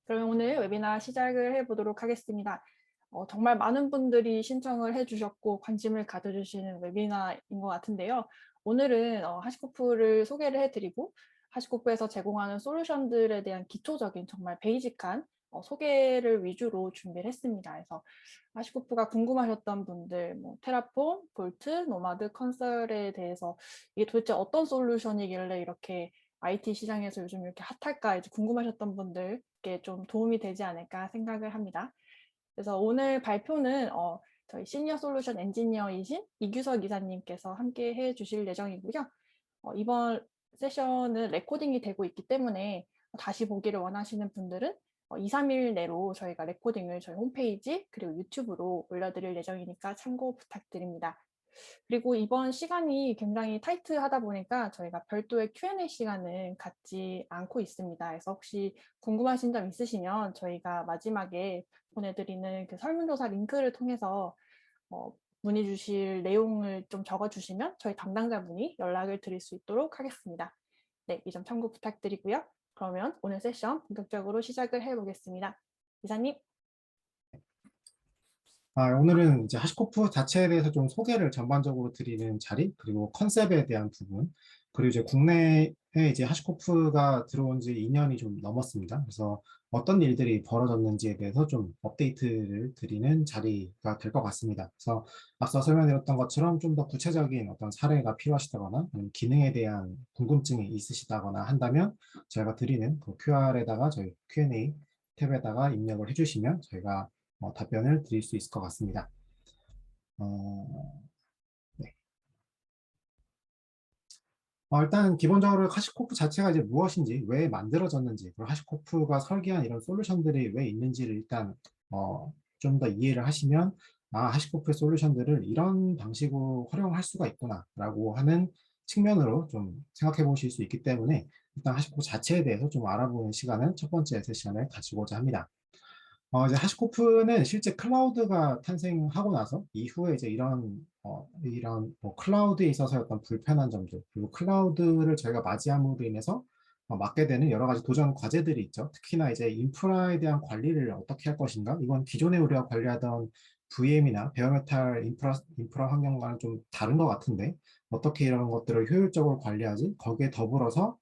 그럼 오늘 웨비나 시작을 해보도록 하겠습니다. 정말 많은 분들이 신청을 해주셨고 관심을 가져주시는 웨비나인 것 같은데요. 오늘은 하시코프를 소개를 해드리고 하시코프에서 제공하는 솔루션들에 대한 기초적인 정말 베이직한 소개를 위주로 준비를 했습니다. 그래서 하시코프가 궁금하셨던 분들, 뭐 테라폼, 볼트, 노마드, 컨설에 대해서 이게 도대체 어떤 솔루션이길래 이렇게 IT 시장에서 요즘 이렇게 핫할까 이제 궁금하셨던 분들께 좀 도움이 되지 않을까 생각을 합니다. 그래서 오늘 발표는 저희 시니어 솔루션 엔지니어이신 이규석 이사님께서 함께 해주실 예정이고요. 이번 세션은 레코딩이 되고 있기 때문에 다시 보기를 원하시는 분들은 2, 3일 내로 저희가 레코딩을 저희 홈페이지 그리고 유튜브로 올려드릴 예정이니까 참고 부탁드립니다. 그리고 이번 시간이 굉장히 타이트하다 보니까 저희가 별도의 Q&A 시간을 갖지 않고 있습니다. 그래서 혹시 궁금하신 점 있으시면 저희가 마지막에 보내드리는 그 설문조사 링크를 통해서 문의 주실 내용을 좀 적어주시면 저희 담당자분이 연락을 드릴 수 있도록 하겠습니다. 네, 이 점 참고 부탁드리고요. 그러면 오늘 세션 본격적으로 시작을 해보겠습니다. 이사님. 오늘은 이제 하시코프 자체에 대해서 좀 소개를 전반적으로 드리는 자리, 그리고 컨셉에 대한 부분, 그리고 이제 국내에 이제 하시코프가 들어온 지 2년이 좀 넘었습니다. 그래서 어떤 일들이 벌어졌는지에 대해서 좀 업데이트를 드리는 자리가 될 것 같습니다. 그래서 앞서 설명드렸던 것처럼 좀 더 구체적인 어떤 사례가 필요하시다거나 아니면 기능에 대한 궁금증이 있으시다거나 한다면 저희가 드리는 그 QR에다가 저희 Q&A 탭에다가 입력을 해주시면 저희가 답변을 드릴 수 있을 것 같습니다. 네. 일단 기본적으로 하시코프 자체가 이제 무엇인지, 왜 만들어졌는지, 그리고 하시코프가 설계한 이런 솔루션들이 왜 있는지를 일단 좀 더 이해를 하시면 하시코프의 솔루션들을 이런 방식으로 활용할 수가 있구나 라고 하는 측면으로 좀 생각해 보실 수 있기 때문에 일단 하시코프 자체에 대해서 좀 알아보는 시간을 첫 번째 세션에 가지고자 합니다. 이제 하시코프는 실제 클라우드가 탄생하고 나서 이후에 이제 이런 뭐 클라우드에 있어서 어떤 불편한 점들, 그리고 클라우드를 저희가 맞이함으로 인해서 맡게 되는 여러 가지 도전 과제들이 있죠. 특히나 이제 인프라에 대한 관리를 어떻게 할 것인가? 이건 기존에 우리가 관리하던 VM이나 베어메탈 인프라 환경과는 좀 다른 것 같은데, 어떻게 이런 것들을 효율적으로 관리하지? 거기에 더불어서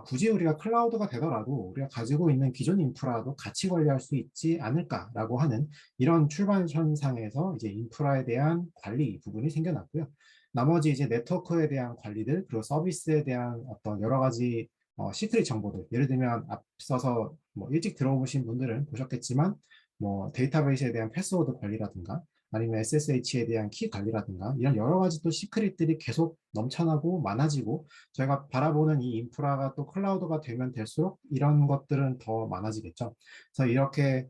굳이 우리가 클라우드가 되더라도 우리가 가지고 있는 기존 인프라도 같이 관리할 수 있지 않을까라고 하는 이런 출발선상에서 이제 인프라에 대한 관리 부분이 생겨났고요. 나머지 이제 네트워크에 대한 관리들, 그리고 서비스에 대한 어떤 여러 가지 시크릿 정보들, 예를 들면 앞서서 뭐 일찍 들어오신 분들은 보셨겠지만 뭐 데이터베이스에 대한 패스워드 관리라든가 아니면 SSH에 대한 키 관리라든가 이런 여러 가지 또 시크릿들이 계속 넘쳐나고 많아지고 저희가 바라보는 이 인프라가 또 클라우드가 되면 될수록 이런 것들은 더 많아지겠죠. 그래서 이렇게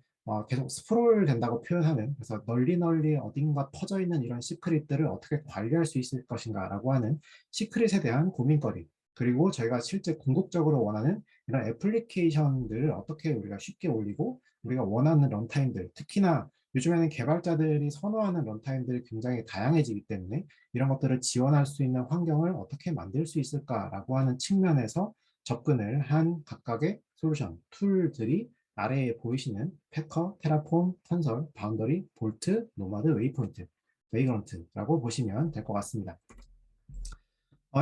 계속 스프롤 된다고 표현하는, 그래서 널리 어딘가 퍼져 있는 이런 시크릿들을 어떻게 관리할 수 있을 것인가라고 하는 시크릿에 대한 고민거리, 그리고 저희가 실제 궁극적으로 원하는 이런 애플리케이션들을 어떻게 우리가 쉽게 올리고 우리가 원하는 런타임들, 특히나 요즘에는 개발자들이 선호하는 런타임들이 굉장히 다양해지기 때문에 이런 것들을 지원할 수 있는 환경을 어떻게 만들 수 있을까라고 하는 측면에서 접근을 한 각각의 솔루션, 툴들이 아래에 보이시는 패커, 테라폼, 컨설, 바운더리, 볼트, 노마드, 웨이포인트, 웨이그런트라고 보시면 될 것 같습니다.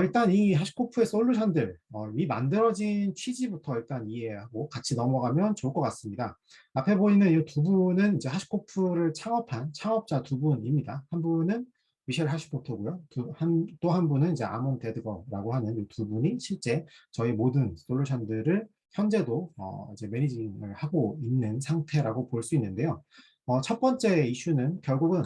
일단 이 하시코프의 솔루션들, 이 만들어진 취지부터 일단 이해하고 같이 넘어가면 좋을 것 같습니다. 앞에 보이는 이 두 분은 이제 하시코프를 창업한 창업자 두 분입니다. 한 분은 미셸 하시포터고요. 또 한 분은 이제 아몬 데드거라고 하는 이 두 분이 실제 저희 모든 솔루션들을 현재도 이제 매니징을 하고 있는 상태라고 볼 수 있는데요. 첫 번째 이슈는 결국은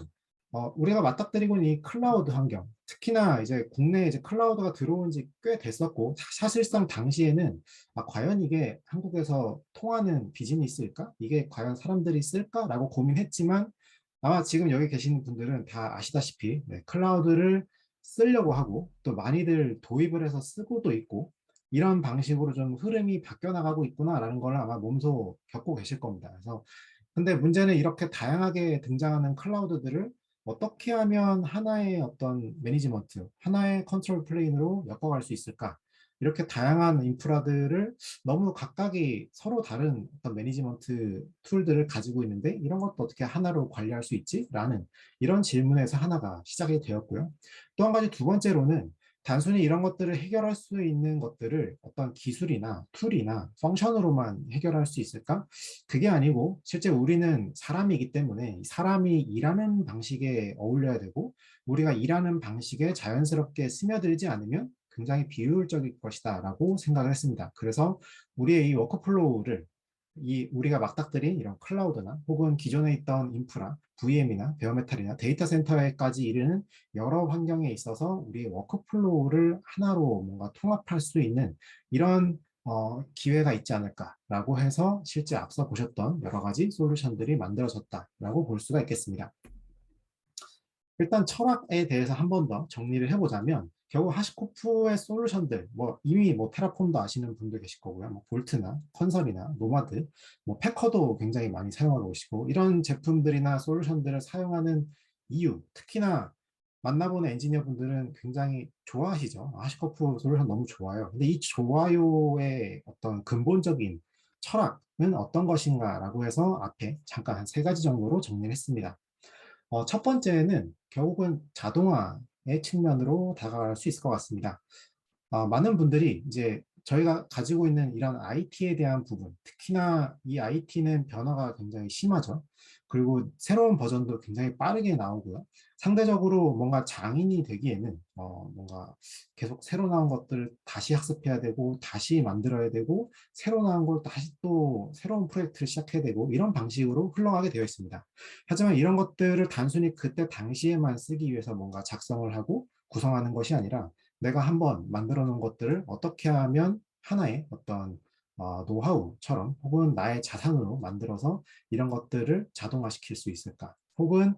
우리가 맞닥뜨리고 있는 이 클라우드 환경, 특히나 이제 국내에 이제 클라우드가 들어온 지 꽤 됐었고, 사실상 당시에는 과연 이게 한국에서 통하는 비즈니스일까? 이게 과연 사람들이 쓸까라고 고민했지만, 아마 지금 여기 계시는 분들은 다 아시다시피, 네, 클라우드를 쓰려고 하고, 또 많이들 도입을 해서 쓰고도 있고, 이런 방식으로 좀 흐름이 바뀌어 나가고 있구나라는 걸 아마 몸소 겪고 계실 겁니다. 그래서 근데 문제는 이렇게 다양하게 등장하는 클라우드들을 어떻게 하면 하나의 어떤 매니지먼트, 하나의 컨트롤 플레인으로 엮어갈 수 있을까? 이렇게 다양한 인프라들을 너무 각각이 서로 다른 어떤 매니지먼트 툴들을 가지고 있는데 이런 것도 어떻게 하나로 관리할 수 있지? 라는 이런 질문에서 하나가 시작이 되었고요. 또 한 가지 두 번째로는 단순히 이런 것들을 해결할 수 있는 것들을 어떤 기술이나 툴이나 펑션으로만 해결할 수 있을까? 그게 아니고 실제 우리는 사람이기 때문에 사람이 일하는 방식에 어울려야 되고 우리가 일하는 방식에 자연스럽게 스며들지 않으면 굉장히 비효율적일 것이다 라고 생각을 했습니다. 그래서 우리의 이 워크플로우를 우리가 막닥뜨린 이런 클라우드나 혹은 기존에 있던 인프라, VM이나 베어메탈이나 데이터 센터에까지 이르는 여러 환경에 있어서 우리의 워크플로우를 하나로 뭔가 통합할 수 있는 이런 기회가 있지 않을까라고 해서 실제 앞서 보셨던 여러 가지 솔루션들이 만들어졌다라고 볼 수가 있겠습니다. 일단 철학에 대해서 한 번 더 정리를 해보자면 결국 하시코프의 솔루션들 이미 테라폼도 아시는 분도 계실 거고요. 볼트나 컨설이나 노마드, 패커도 굉장히 많이 사용하고 계시고 이런 제품들이나 솔루션들을 사용하는 이유, 특히나 만나보는 엔지니어 분들은 굉장히 좋아하시죠. 하시코프 솔루션 너무 좋아요. 근데 이 좋아요의 어떤 근본적인 철학은 어떤 것인가라고 해서 앞에 잠깐 한 세 가지 정도로 정리를 했습니다. 첫 번째는 결국은 자동화의 측면으로 다가갈 수 있을 것 같습니다. 많은 분들이 이제 저희가 가지고 있는 이런 IT에 대한 부분, 특히나 이 IT는 변화가 굉장히 심하죠. 그리고 새로운 버전도 굉장히 빠르게 나오고요. 상대적으로 뭔가 장인이 되기에는 뭔가 계속 새로 나온 것들을 다시 학습해야 되고 다시 만들어야 되고 새로 나온 걸 다시 또 새로운 프로젝트를 시작해야 되고 이런 방식으로 흘러가게 되어 있습니다. 하지만 이런 것들을 단순히 그때 당시에만 쓰기 위해서 뭔가 작성을 하고 구성하는 것이 아니라 내가 한번 만들어 놓은 것들을 어떻게 하면 하나의 어떤 노하우처럼 혹은 나의 자산으로 만들어서 이런 것들을 자동화시킬 수 있을까? 혹은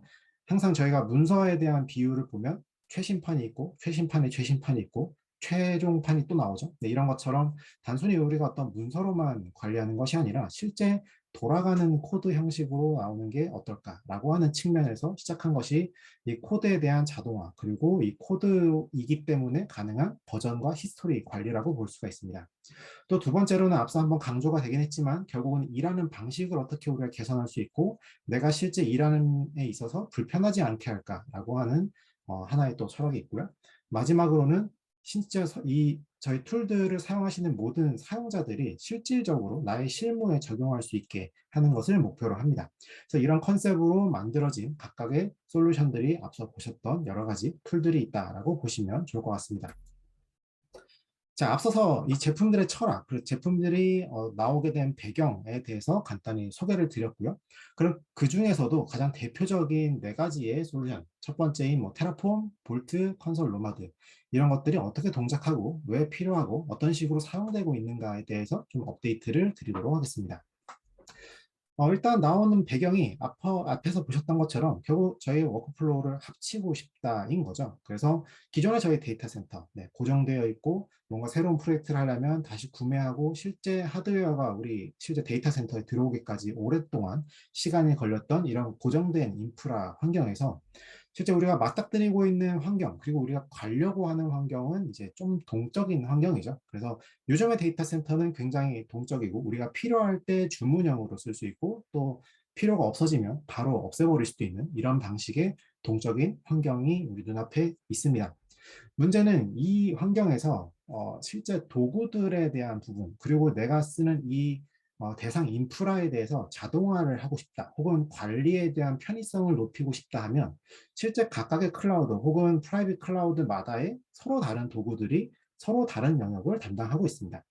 항상 저희가 문서에 대한 비율을 보면 최신판이 있고 최신판에 최신판이 있고 최종판이 또 나오죠. 네, 이런 것처럼 단순히 우리가 어떤 문서로만 관리하는 것이 아니라 실제 돌아가는 코드 형식으로 나오는 게 어떨까라고 하는 측면에서 시작한 것이 이 코드에 대한 자동화 그리고 이 코드이기 때문에 가능한 버전과 히스토리 관리라고 볼 수가 있습니다. 또 두 번째로는 앞서 한번 강조가 되긴 했지만 결국은 일하는 방식을 어떻게 우리가 개선할 수 있고 내가 실제 일하는 데 있어서 불편하지 않게 할까라고 하는 하나의 또 철학이 있고요. 마지막으로는 진짜 저희 툴들을 사용하시는 모든 사용자들이 실질적으로 나의 실무에 적용할 수 있게 하는 것을 목표로 합니다. 그래서 이런 컨셉으로 만들어진 각각의 솔루션들이 앞서 보셨던 여러 가지 툴들이 있다라고 보시면 좋을 것 같습니다. 자, 앞서서 이 제품들의 철학, 그리고 제품들이 나오게 된 배경에 대해서 간단히 소개를 드렸고요. 그럼 그 중에서도 가장 대표적인 네 가지의 솔루션, 첫 번째인 테라폼, 볼트, 컨솔, 노마드 이런 것들이 어떻게 동작하고 왜 필요하고 어떤 식으로 사용되고 있는가에 대해서 좀 업데이트를 드리도록 하겠습니다. 일단 나오는 배경이 앞에서 보셨던 것처럼 결국 저희 워크플로우를 합치고 싶다인 거죠. 그래서 기존의 저희 데이터 센터 고정되어 있고 뭔가 새로운 프로젝트를 하려면 다시 구매하고 실제 하드웨어가 우리 실제 데이터 센터에 들어오기까지 오랫동안 시간이 걸렸던 이런 고정된 인프라 환경에서 실제 우리가 맞닥뜨리고 있는 환경 그리고 우리가 가려고 하는 환경은 이제 좀 동적인 환경이죠. 그래서 요즘의 데이터 센터는 굉장히 동적이고 우리가 필요할 때 주문형으로 쓸 수 있고 또 필요가 없어지면 바로 없애버릴 수도 있는 이런 방식의 동적인 환경이 우리 눈앞에 있습니다. 문제는 이 환경에서 실제 도구들에 대한 부분 그리고 내가 쓰는 이 대상 인프라에 대해서 자동화를 하고 싶다 혹은 관리에 대한 편의성을 높이고 싶다 하면 실제 각각의 클라우드 혹은 프라이빗 클라우드마다의 서로 다른 도구들이 서로 다른 영역을 담당하고 있습니다.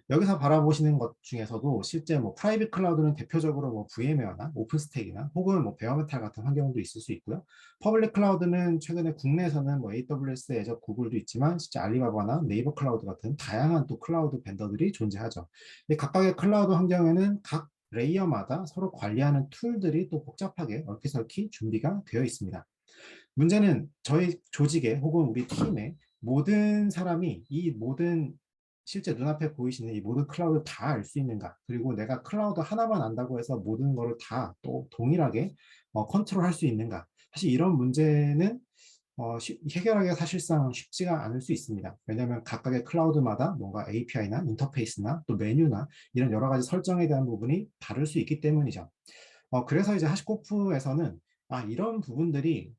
여기서 바라보시는 것 중에서도 실제 프라이빗 클라우드는 대표적으로 VM웨어나 오픈스택이나 혹은 베어메탈 같은 환경도 있을 수 있고요. 퍼블릭 클라우드는 최근에 국내에서는 AWS, 애저, 구글도 있지만 실제 알리바바나 네이버 클라우드 같은 다양한 또 클라우드 벤더들이 존재하죠. 이 각각의 클라우드 환경에는 각 레이어마다 서로 관리하는 툴들이 또 복잡하게 얽히설키 준비가 되어 있습니다. 문제는 저희 조직에 혹은 우리 팀에 모든 사람이 이 모든 실제 눈앞에 보이시는 이 모든 클라우드 다 알 수 있는가 그리고 내가 클라우드 하나만 안다고 해서 모든 거를 다 또 동일하게 컨트롤할 수 있는가 사실 이런 문제는 해결하기가 사실상 쉽지가 않을 수 있습니다. 왜냐하면 각각의 클라우드마다 뭔가 API나 인터페이스나 또 메뉴나 이런 여러 가지 설정에 대한 부분이 다를 수 있기 때문이죠. 그래서 이제 하시코프에서는 이런 부분들이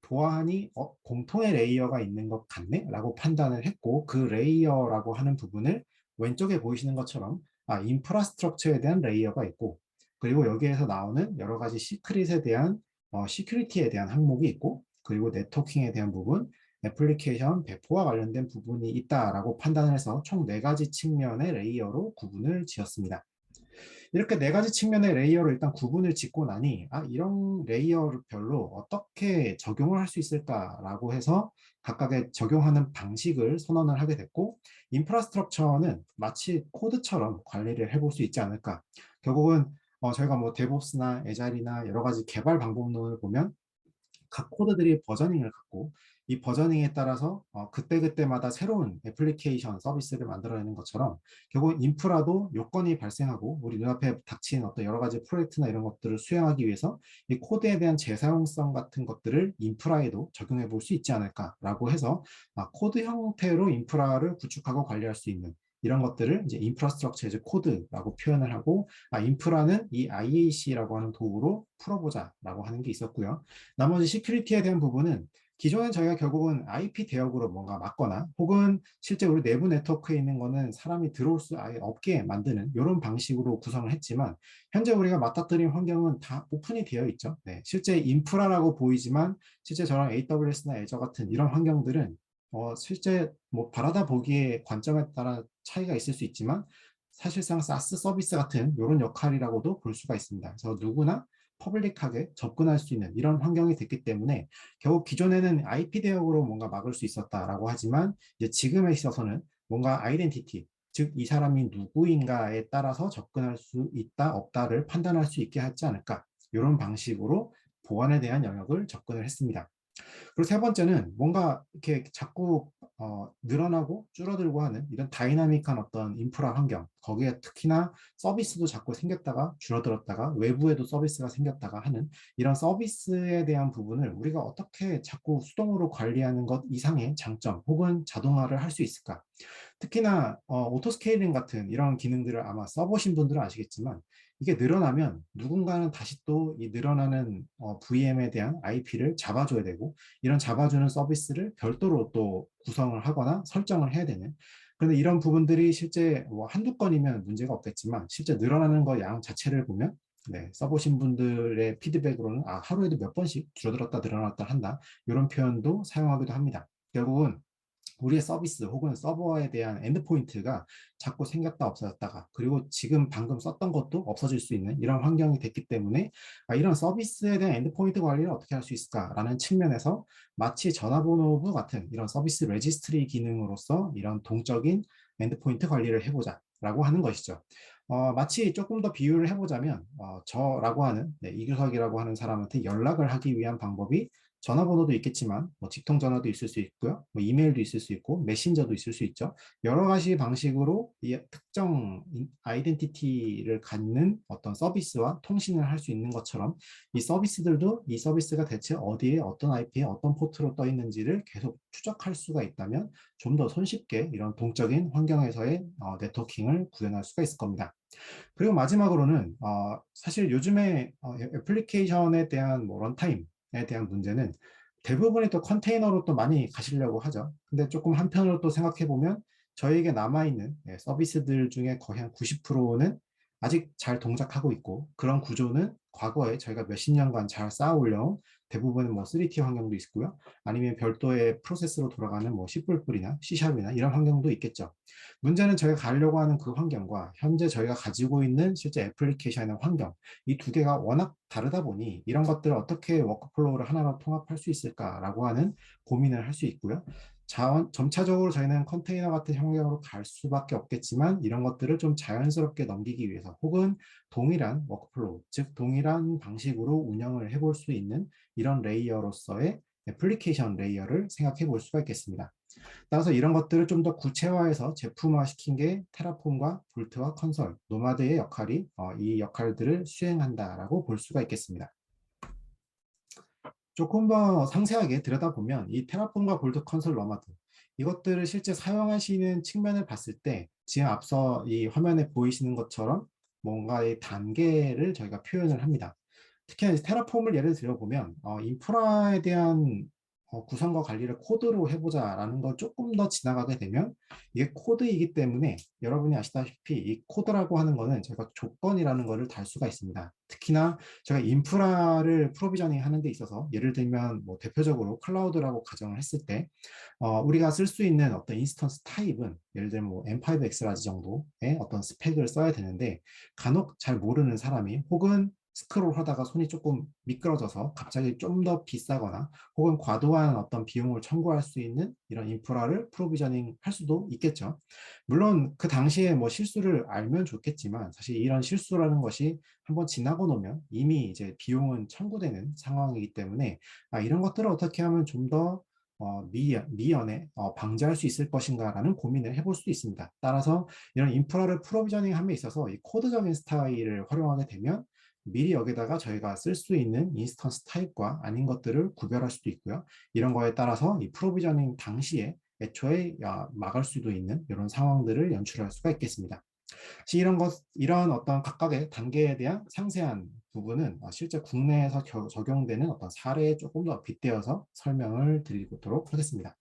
보안이 공통의 레이어가 있는 것 같네? 라고 판단을 했고, 그 레이어라고 하는 부분을 왼쪽에 보이시는 것처럼 인프라스트럭처에 대한 레이어가 있고, 그리고 여기에서 나오는 여러 가지 시크릿에 대한 시큐리티에 대한 항목이 있고, 그리고 네트워킹에 대한 부분, 애플리케이션 배포와 관련된 부분이 있다라고 판단을 해서 총 4가지 측면의 레이어로 구분을 지었습니다. 이렇게 4가지 측면의 레이어로 일단 구분을 짓고 나니 이런 레이어별로 어떻게 적용을 할 수 있을까라고 해서 각각의 적용하는 방식을 선언을 하게 됐고, 인프라스트럭처는 마치 코드처럼 관리를 해볼 수 있지 않을까. 결국은 저희가 뭐 데브옵스나 에자일이나 여러 가지 개발 방법론을 보면 각 코드들이 버저닝을 갖고 이 버저닝에 따라서 그때그때마다 새로운 애플리케이션 서비스를 만들어내는 것처럼 결국 인프라도 요건이 발생하고 우리 눈앞에 닥친 어떤 여러 가지 프로젝트나 이런 것들을 수행하기 위해서 이 코드에 대한 재사용성 같은 것들을 인프라에도 적용해 볼 수 있지 않을까라고 해서 코드 형태로 인프라를 구축하고 관리할 수 있는 이런 것들을 이제 인프라스트럭처 에즈 코드라고 표현을 하고 인프라는 이 IAC라고 하는 도구로 풀어보자라고 하는 게 있었고요. 나머지 시큐리티에 대한 부분은 기존에 저희가 결국은 IP 대역으로 뭔가 막거나 혹은 실제 우리 내부 네트워크에 있는 거는 사람이 들어올 수 아예 없게 만드는 이런 방식으로 구성을 했지만 현재 우리가 맞닥뜨린 환경은 다 오픈이 되어 있죠. 네, 실제 인프라라고 보이지만 실제 저런 AWS나 애저 같은 이런 환경들은 실제 뭐 바라다 보기에 관점에 따라 차이가 있을 수 있지만 사실상 사스 서비스 같은 이런 역할이라고도 볼 수가 있습니다. 그래서 누구나 퍼블릭하게 접근할 수 있는 이런 환경이 됐기 때문에 결국 기존에는 IP 대역으로 뭔가 막을 수 있었다라고 하지만 이제 지금에 있어서는 뭔가 아이덴티티, 즉 이 사람이 누구인가에 따라서 접근할 수 있다 없다를 판단할 수 있게 하지 않을까 이런 방식으로 보안에 대한 영역을 접근을 했습니다. 그리고 세 번째는 뭔가 이렇게 자꾸 늘어나고 줄어들고 하는 이런 다이나믹한 어떤 인프라 환경, 거기에 특히나 서비스도 자꾸 생겼다가 줄어들었다가 외부에도 서비스가 생겼다가 하는 이런 서비스에 대한 부분을 우리가 어떻게 자꾸 수동으로 관리하는 것 이상의 장점 혹은 자동화를 할 수 있을까? 특히나 오토스케일링 같은 이런 기능들을 아마 써보신 분들은 아시겠지만 이게 늘어나면 누군가는 다시 또 이 늘어나는 VM에 대한 IP를 잡아줘야 되고 이런 잡아주는 서비스를 별도로 또 구성을 하거나 설정을 해야 되는 그런데 이런 부분들이 실제 뭐 한두 건이면 문제가 없겠지만 실제 늘어나는 거 양 자체를 보면 네, 써보신 분들의 피드백으로는 하루에도 몇 번씩 줄어들었다 늘어났다 한다 이런 표현도 사용하기도 합니다. 결국은 우리의 서비스 혹은 서버에 대한 엔드포인트가 자꾸 생겼다 없어졌다가 그리고 지금 방금 썼던 것도 없어질 수 있는 이런 환경이 됐기 때문에 이런 서비스에 대한 엔드포인트 관리를 어떻게 할 수 있을까라는 측면에서 마치 전화번호부 같은 이런 서비스 레지스트리 기능으로서 이런 동적인 엔드포인트 관리를 해보자 라고 하는 것이죠. 마치 조금 더 비유를 해보자면 저라고 하는 이규석이라고 하는 사람한테 연락을 하기 위한 방법이 전화번호도 있겠지만 뭐 직통 전화도 있을 수 있고요. 뭐 이메일도 있을 수 있고 메신저도 있을 수 있죠. 여러 가지 방식으로 이 특정 아이덴티티를 갖는 어떤 서비스와 통신을 할 수 있는 것처럼 이 서비스들도 이 서비스가 대체 어디에 어떤 IP에 어떤 포트로 떠 있는지를 계속 추적할 수가 있다면 좀 더 손쉽게 이런 동적인 환경에서의 네트워킹을 구현할 수가 있을 겁니다. 그리고 마지막으로는 사실 요즘에 애플리케이션에 대한 뭐 런타임에 대한 문제는 대부분이 또 컨테이너로 또 많이 가시려고 하죠. 근데 조금 한편으로 또 생각해 보면 저희에게 남아있는 서비스들 중에 거의 한 90%는 아직 잘 동작하고 있고 그런 구조는 과거에 저희가 몇십 년간 잘 쌓아 올려온 대부분은 뭐 3T 환경도 있고요. 아니면 별도의 프로세스로 돌아가는 뭐 C++이나 C샵이나 이런 환경도 있겠죠. 문제는 저희가 가려고 하는 그 환경과 현재 저희가 가지고 있는 실제 애플리케이션의 환경, 이 두 개가 워낙 다르다 보니 이런 것들을 어떻게 워크플로우를 하나로 통합할 수 있을까라고 하는 고민을 할 수 있고요. 점차적으로 저희는 컨테이너 같은 환경으로 갈 수밖에 없겠지만 이런 것들을 좀 자연스럽게 넘기기 위해서 혹은 동일한 워크플로우, 즉 동일한 방식으로 운영을 해볼 수 있는 이런 레이어로서의 애플리케이션 레이어를 생각해 볼 수가 있겠습니다. 따라서 이런 것들을 좀 더 구체화해서 제품화 시킨 게 테라폼과 볼트와 컨솔, 노마드의 역할이 이 역할들을 수행한다라고 볼 수가 있겠습니다. 조금 더 상세하게 들여다보면 이 테라폼과 골드 컨솔 러마드 이것들을 실제 사용하시는 측면을 봤을 때 지금 앞서 이 화면에 보이시는 것처럼 뭔가의 단계를 저희가 표현을 합니다. 특히 이제 테라폼을 예를 들어보면 인프라에 대한 구성과 관리를 코드로 해보자라는 걸 조금 더 지나가게 되면 이게 코드이기 때문에 여러분이 아시다시피 이 코드라고 하는 거는 저희가 조건이라는 거를 달 수가 있습니다. 특히나 제가 인프라를 프로비저닝 하는 데 있어서 예를 들면 뭐 대표적으로 클라우드라고 가정을 했을 때 우리가 쓸 수 있는 어떤 인스턴스 타입은 예를 들면 뭐 M5X라지 정도의 어떤 스펙을 써야 되는데 간혹 잘 모르는 사람이 혹은 스크롤 하다가 손이 조금 미끄러져서 갑자기 좀 더 비싸거나 혹은 과도한 어떤 비용을 청구할 수 있는 이런 인프라를 프로비저닝 할 수도 있겠죠. 물론 그 당시에 뭐 실수를 알면 좋겠지만 사실 이런 실수라는 것이 한번 지나고 나면 이미 이제 비용은 청구되는 상황이기 때문에 이런 것들을 어떻게 하면 좀더 미연에 방지할 수 있을 것인가라는 고민을 해볼 수 있습니다. 따라서 이런 인프라를 프로비저닝함에 있어서 이 코드적인 스타일을 활용하게 되면 미리 여기다가 저희가 쓸 수 있는 인스턴스 타입과 아닌 것들을 구별할 수도 있고요. 이런 거에 따라서 이 프로비저닝 당시에 애초에 막을 수도 있는 이런 상황들을 연출할 수가 있겠습니다. 이런 어떤 각각의 단계에 대한 상세한 부분은 실제 국내에서 적용되는 어떤 사례에 조금 더 빗대어서 설명을 드리도록 하겠습니다.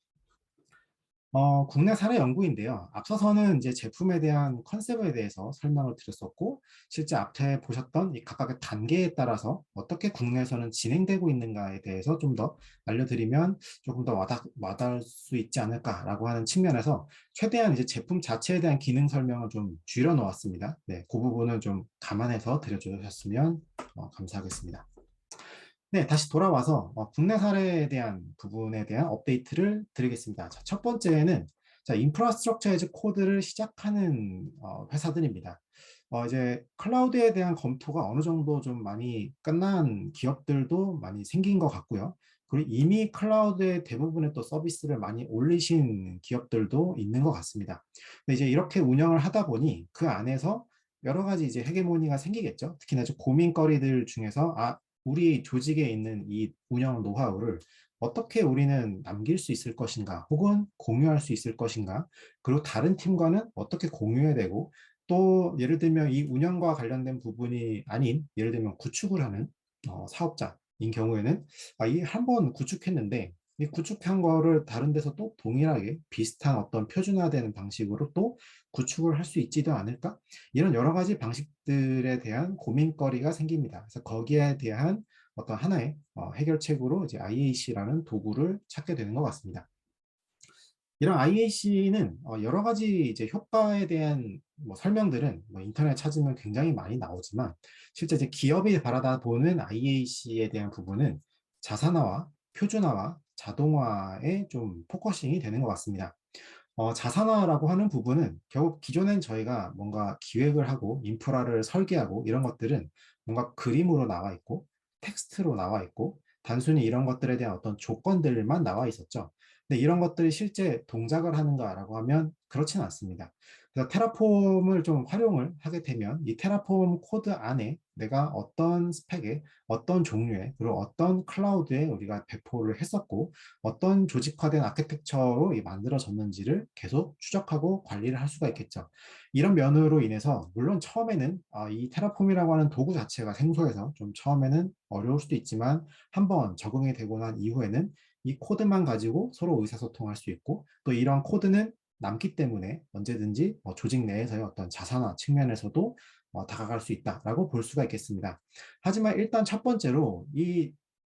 국내 사례 연구인데요. 앞서서는 이제 제품에 대한 컨셉에 대해서 설명을 드렸었고, 실제 앞에 보셨던 이 각각의 단계에 따라서 어떻게 국내에서는 진행되고 있는가에 대해서 좀 더 알려드리면 조금 더 와닿을 수 있지 않을까라고 하는 측면에서 최대한 이제 제품 자체에 대한 기능 설명을 좀 줄여 놓았습니다. 네, 그 부분은 좀 감안해서 드려주셨으면 감사하겠습니다. 네, 다시 돌아와서 국내 사례에 대한 부분에 대한 업데이트를 드리겠습니다. 자, 첫 번째는 인프라스트럭처 에즈 코드를 시작하는 회사들입니다. 이제 클라우드에 대한 검토가 어느 정도 좀 많이 끝난 기업들도 많이 생긴 것 같고요. 그리고 이미 클라우드의 대부분의 또 서비스를 많이 올리신 기업들도 있는 것 같습니다. 근데 이제 이렇게 운영을 하다 보니 그 안에서 여러 가지 이제 헤게모니가 생기겠죠. 특히나 이제 고민거리들 중에서 우리 조직에 있는 이 운영 노하우를 어떻게 우리는 남길 수 있을 것인가, 혹은 공유할 수 있을 것인가, 그리고 다른 팀과는 어떻게 공유해야 되고, 또 예를 들면 이 운영과 관련된 부분이 아닌, 예를 들면 구축을 하는 사업자인 경우에는 이 한 번 구축했는데 이 구축한 거를 다른 데서 또 동일하게 비슷한 어떤 표준화되는 방식으로 또 구축을 할 수 있지도 않을까? 이런 여러 가지 방식들에 대한 고민거리가 생깁니다. 그래서 거기에 대한 어떤 하나의 해결책으로 이제 IAC라는 도구를 찾게 되는 것 같습니다. 이런 IAC는 여러 가지 이제 효과에 대한 뭐 설명들은 뭐 인터넷 찾으면 굉장히 많이 나오지만 실제 이제 기업이 바라다 보는 IAC에 대한 부분은 자산화와 표준화와 자동화에 좀 포커싱이 되는 것 같습니다. 자산화라고 하는 부분은 결국 기존엔 저희가 뭔가 기획을 하고 인프라를 설계하고 이런 것들은 뭔가 그림으로 나와 있고 텍스트로 나와 있고 단순히 이런 것들에 대한 어떤 조건들만 나와 있었죠. 근데 이런 것들이 실제 동작을 하는가라고 하면 그렇지는 않습니다. 그래서 테라폼을 좀 활용을 하게 되면 이 테라폼 코드 안에 내가 어떤 스펙에 어떤 종류의 그리고 어떤 클라우드에 우리가 배포를 했었고 어떤 조직화된 아키텍처로 만들어졌는지를 계속 추적하고 관리를 할 수가 있겠죠. 이런 면으로 인해서 물론 처음에는 이 테라폼이라고 하는 도구 자체가 생소해서 좀 처음에는 어려울 수도 있지만 한번 적응이 되고 난 이후에는 이 코드만 가지고 서로 의사소통할 수 있고 또 이런 코드는 남기 때문에 언제든지 조직 내에서의 어떤 자산화 측면에서도 다가갈 수 있다라고 볼 수가 있겠습니다. 하지만 일단 첫 번째로 이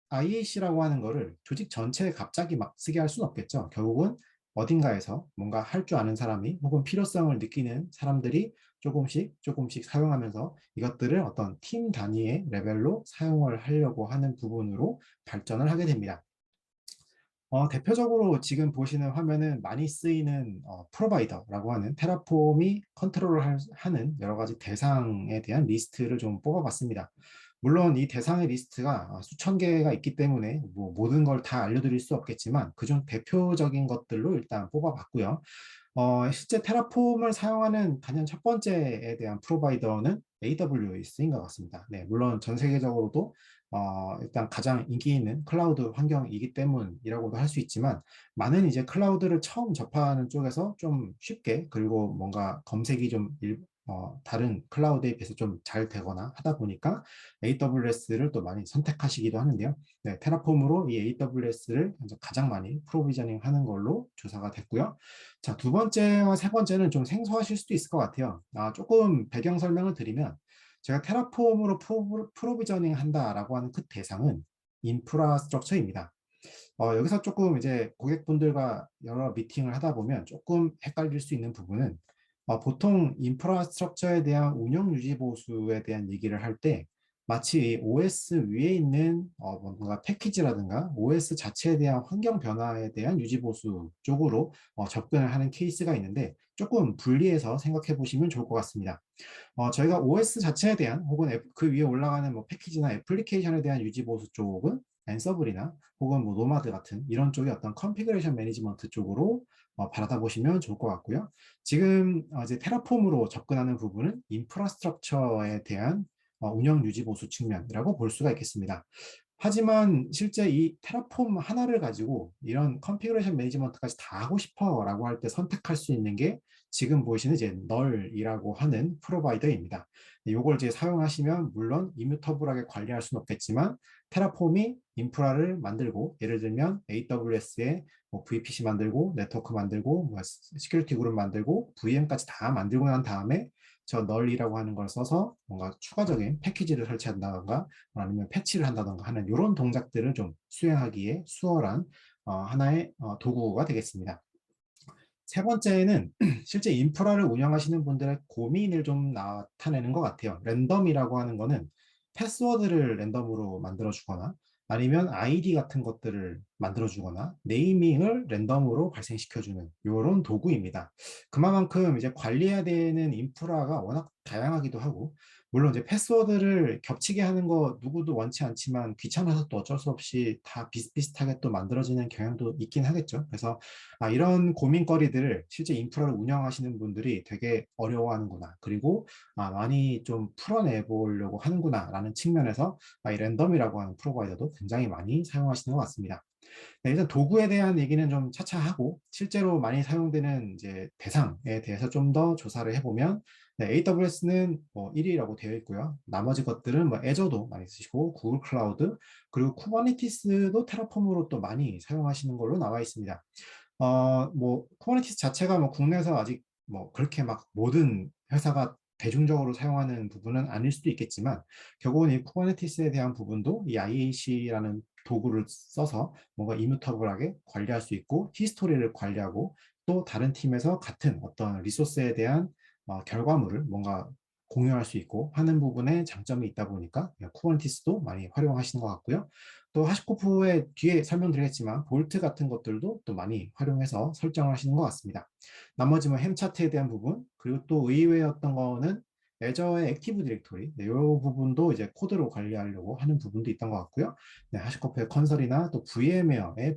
IAC라고 하는 거를 조직 전체에 갑자기 막 쓰게 할 수는 없겠죠. 결국은 어딘가에서 뭔가 할 줄 아는 사람이 혹은 필요성을 느끼는 사람들이 조금씩 조금씩 사용하면서 이것들을 어떤 팀 단위의 레벨로 사용을 하려고 하는 부분으로 발전을 하게 됩니다. 대표적으로 지금 보시는 화면은 많이 쓰이는 프로바이더라고 하는 테라폼이 컨트롤을 하는 여러 가지 대상에 대한 리스트를 좀 뽑아봤습니다. 물론 이 대상의 리스트가 수천 개가 있기 때문에 뭐 모든 걸 다 알려드릴 수 없겠지만 그중 대표적인 것들로 일단 뽑아봤고요. 실제 테라폼을 사용하는 단연 첫 번째에 대한 프로바이더는 AWS인 것 같습니다. 네, 물론 전 세계적으로도 일단 가장 인기 있는 클라우드 환경이기 때문이라고도 할 수 있지만, 많은 이제 클라우드를 처음 접하는 쪽에서 좀 쉽게, 그리고 뭔가 검색이 좀 다른 클라우드에 비해서 좀 잘 되거나 하다 보니까 AWS를 또 많이 선택하시기도 하는데요. 네, 테라폼으로 이 AWS를 가장 많이 프로비저닝 하는 걸로 조사가 됐고요. 자, 두 번째와 세 번째는 좀 생소하실 수도 있을 것 같아요. 조금 배경 설명을 드리면, 제가 테라폼으로 프로비저닝 한다라고 하는 그 대상은 인프라스트럭처입니다. 여기서 조금 이제 고객분들과 여러 미팅을 하다 보면 조금 헷갈릴 수 있는 부분은, 보통 인프라스트럭처에 대한 운영 유지 보수에 대한 얘기를 할 때 마치 OS 위에 있는 뭔가 패키지라든가 OS 자체에 대한 환경 변화에 대한 유지 보수 쪽으로 접근을 하는 케이스가 있는데, 조금 분리해서 생각해 보시면 좋을 것 같습니다. 저희가 OS 자체에 대한, 혹은 그 위에 올라가는 뭐 패키지나 애플리케이션에 대한 유지 보수 쪽은 앤서블이나 혹은 뭐 노마드 같은 이런 쪽의 어떤 컨피그레이션 매니지먼트 쪽으로 받아보시면 좋을 것 같고요. 지금 이제 테라폼으로 접근하는 부분은 인프라스트럭처에 대한 운영 유지 보수 측면이라고 볼 수가 있겠습니다. 하지만 실제 이 테라폼 하나를 가지고 이런 컨피그레이션 매니지먼트까지 다 하고 싶어 라고 할 때 선택할 수 있는 게 지금 보시는 이제 널이라고 하는 프로바이더입니다. 이걸 이제 사용하시면 물론 이뮤터블하게 관리할 수는 없겠지만, 테라폼이 인프라를 만들고, 예를 들면 AWS에 뭐 VPC 만들고 네트워크 만들고 뭐 시큐리티 그룹 만들고 VM까지 다 만들고 난 다음에 저 널이라고 하는 걸 써서 뭔가 추가적인 패키지를 설치한다던가 아니면 패치를 한다던가 하는 이런 동작들을 좀 수행하기에 수월한 하나의 도구가 되겠습니다. 세 번째는 실제 인프라를 운영하시는 분들의 고민을 좀 나타내는 것 같아요. 랜덤이라고 하는 거는 패스워드를 랜덤으로 만들어주거나 아니면 아이디 같은 것들을 만들어주거나 네이밍을 랜덤으로 발생시켜주는 이런 도구입니다. 그만큼 이제 관리해야 되는 인프라가 워낙 다양하기도 하고, 물론 이제 패스워드를 겹치게 하는 거 누구도 원치 않지만 귀찮아서 또 어쩔 수 없이 다 비슷비슷하게 또 만들어지는 경향도 있긴 하겠죠. 그래서 이런 고민거리들을 실제 인프라를 운영하시는 분들이 되게 어려워하는구나. 그리고 많이 좀 풀어내 보려고 하는구나 라는 측면에서 이 랜덤이라고 하는 프로바이더도 굉장히 많이 사용하시는 것 같습니다. 네, 일단 도구에 대한 얘기는 좀 차차 하고, 실제로 많이 사용되는 이제 대상에 대해서 좀 더 조사를 해보면, 네, AWS는 뭐 1위라고 되어 있고요. 나머지 것들은 뭐 애저도 많이 쓰시고 구글 클라우드, 그리고 쿠버네티스도 테라폼으로 또 많이 사용하시는 걸로 나와 있습니다. 뭐 쿠버네티스 자체가 뭐 국내에서 아직 뭐 그렇게 막 모든 회사가 대중적으로 사용하는 부분은 아닐 수도 있겠지만, 결국은 이 쿠버네티스에 대한 부분도 이 IAC라는 도구를 써서 뭔가 이뮤터블하게 관리할 수 있고, 히스토리를 관리하고, 또 다른 팀에서 같은 어떤 리소스에 대한 결과물을 뭔가 공유할 수 있고 하는 부분에 장점이 있다 보니까 쿠버네티스도 많이 활용하시는 것 같고요. 또 하시코프의 뒤에 설명드리겠지만 볼트 같은 것들도 또 많이 활용해서 설정을 하시는 것 같습니다. 나머지 뭐 햄 차트에 대한 부분, 그리고 또 의외였던 거는 애저의 액티브 디렉토리, 이 부분도 이제 코드로 관리하려고 하는 부분도 있던 것 같고요. 네, 하시코프의 컨설이나 또 VM웨어의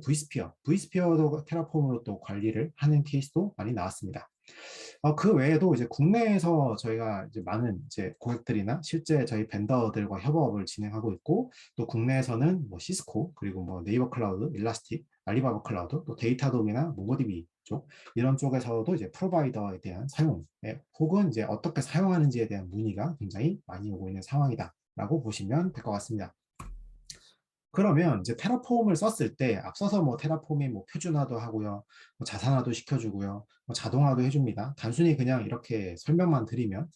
v스피어도 테라폼으로 또 관리를 하는 케이스도 많이 나왔습니다. 그 외에도 이제 국내에서 저희가 이제 많은 이제 고객들이나 실제 저희 벤더들과 협업을 진행하고 있고, 또 국내에서는 뭐 시스코, 그리고 뭐 네이버 클라우드, 일라스틱, 알리바바 클라우드, 또 데이터돔이나 몽고디비 쪽 이런 쪽에서도 이제 프로바이더에 대한 사용, 혹은 이제 어떻게 사용하는지에 대한 문의가 굉장히 많이 오고 있는 상황이다라고 보시면 될 것 같습니다. 그러면 이제 테라폼을 썼을 때 앞서서 뭐 테라폼이 뭐 표준화도 하고요, 뭐 자산화도 시켜주고요, 뭐 자동화도 해줍니다. 단순히 그냥 이렇게 설명만 드리면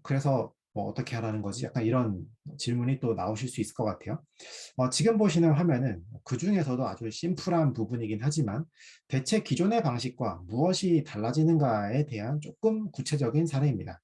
그래서 뭐 어떻게 하라는 거지? 약간 이런 질문이 또 나오실 수 있을 것 같아요. 지금 보시는 화면은 그 중에서도 아주 심플한 부분이긴 하지만 대체 기존의 방식과 무엇이 달라지는가에 대한 조금 구체적인 사례입니다.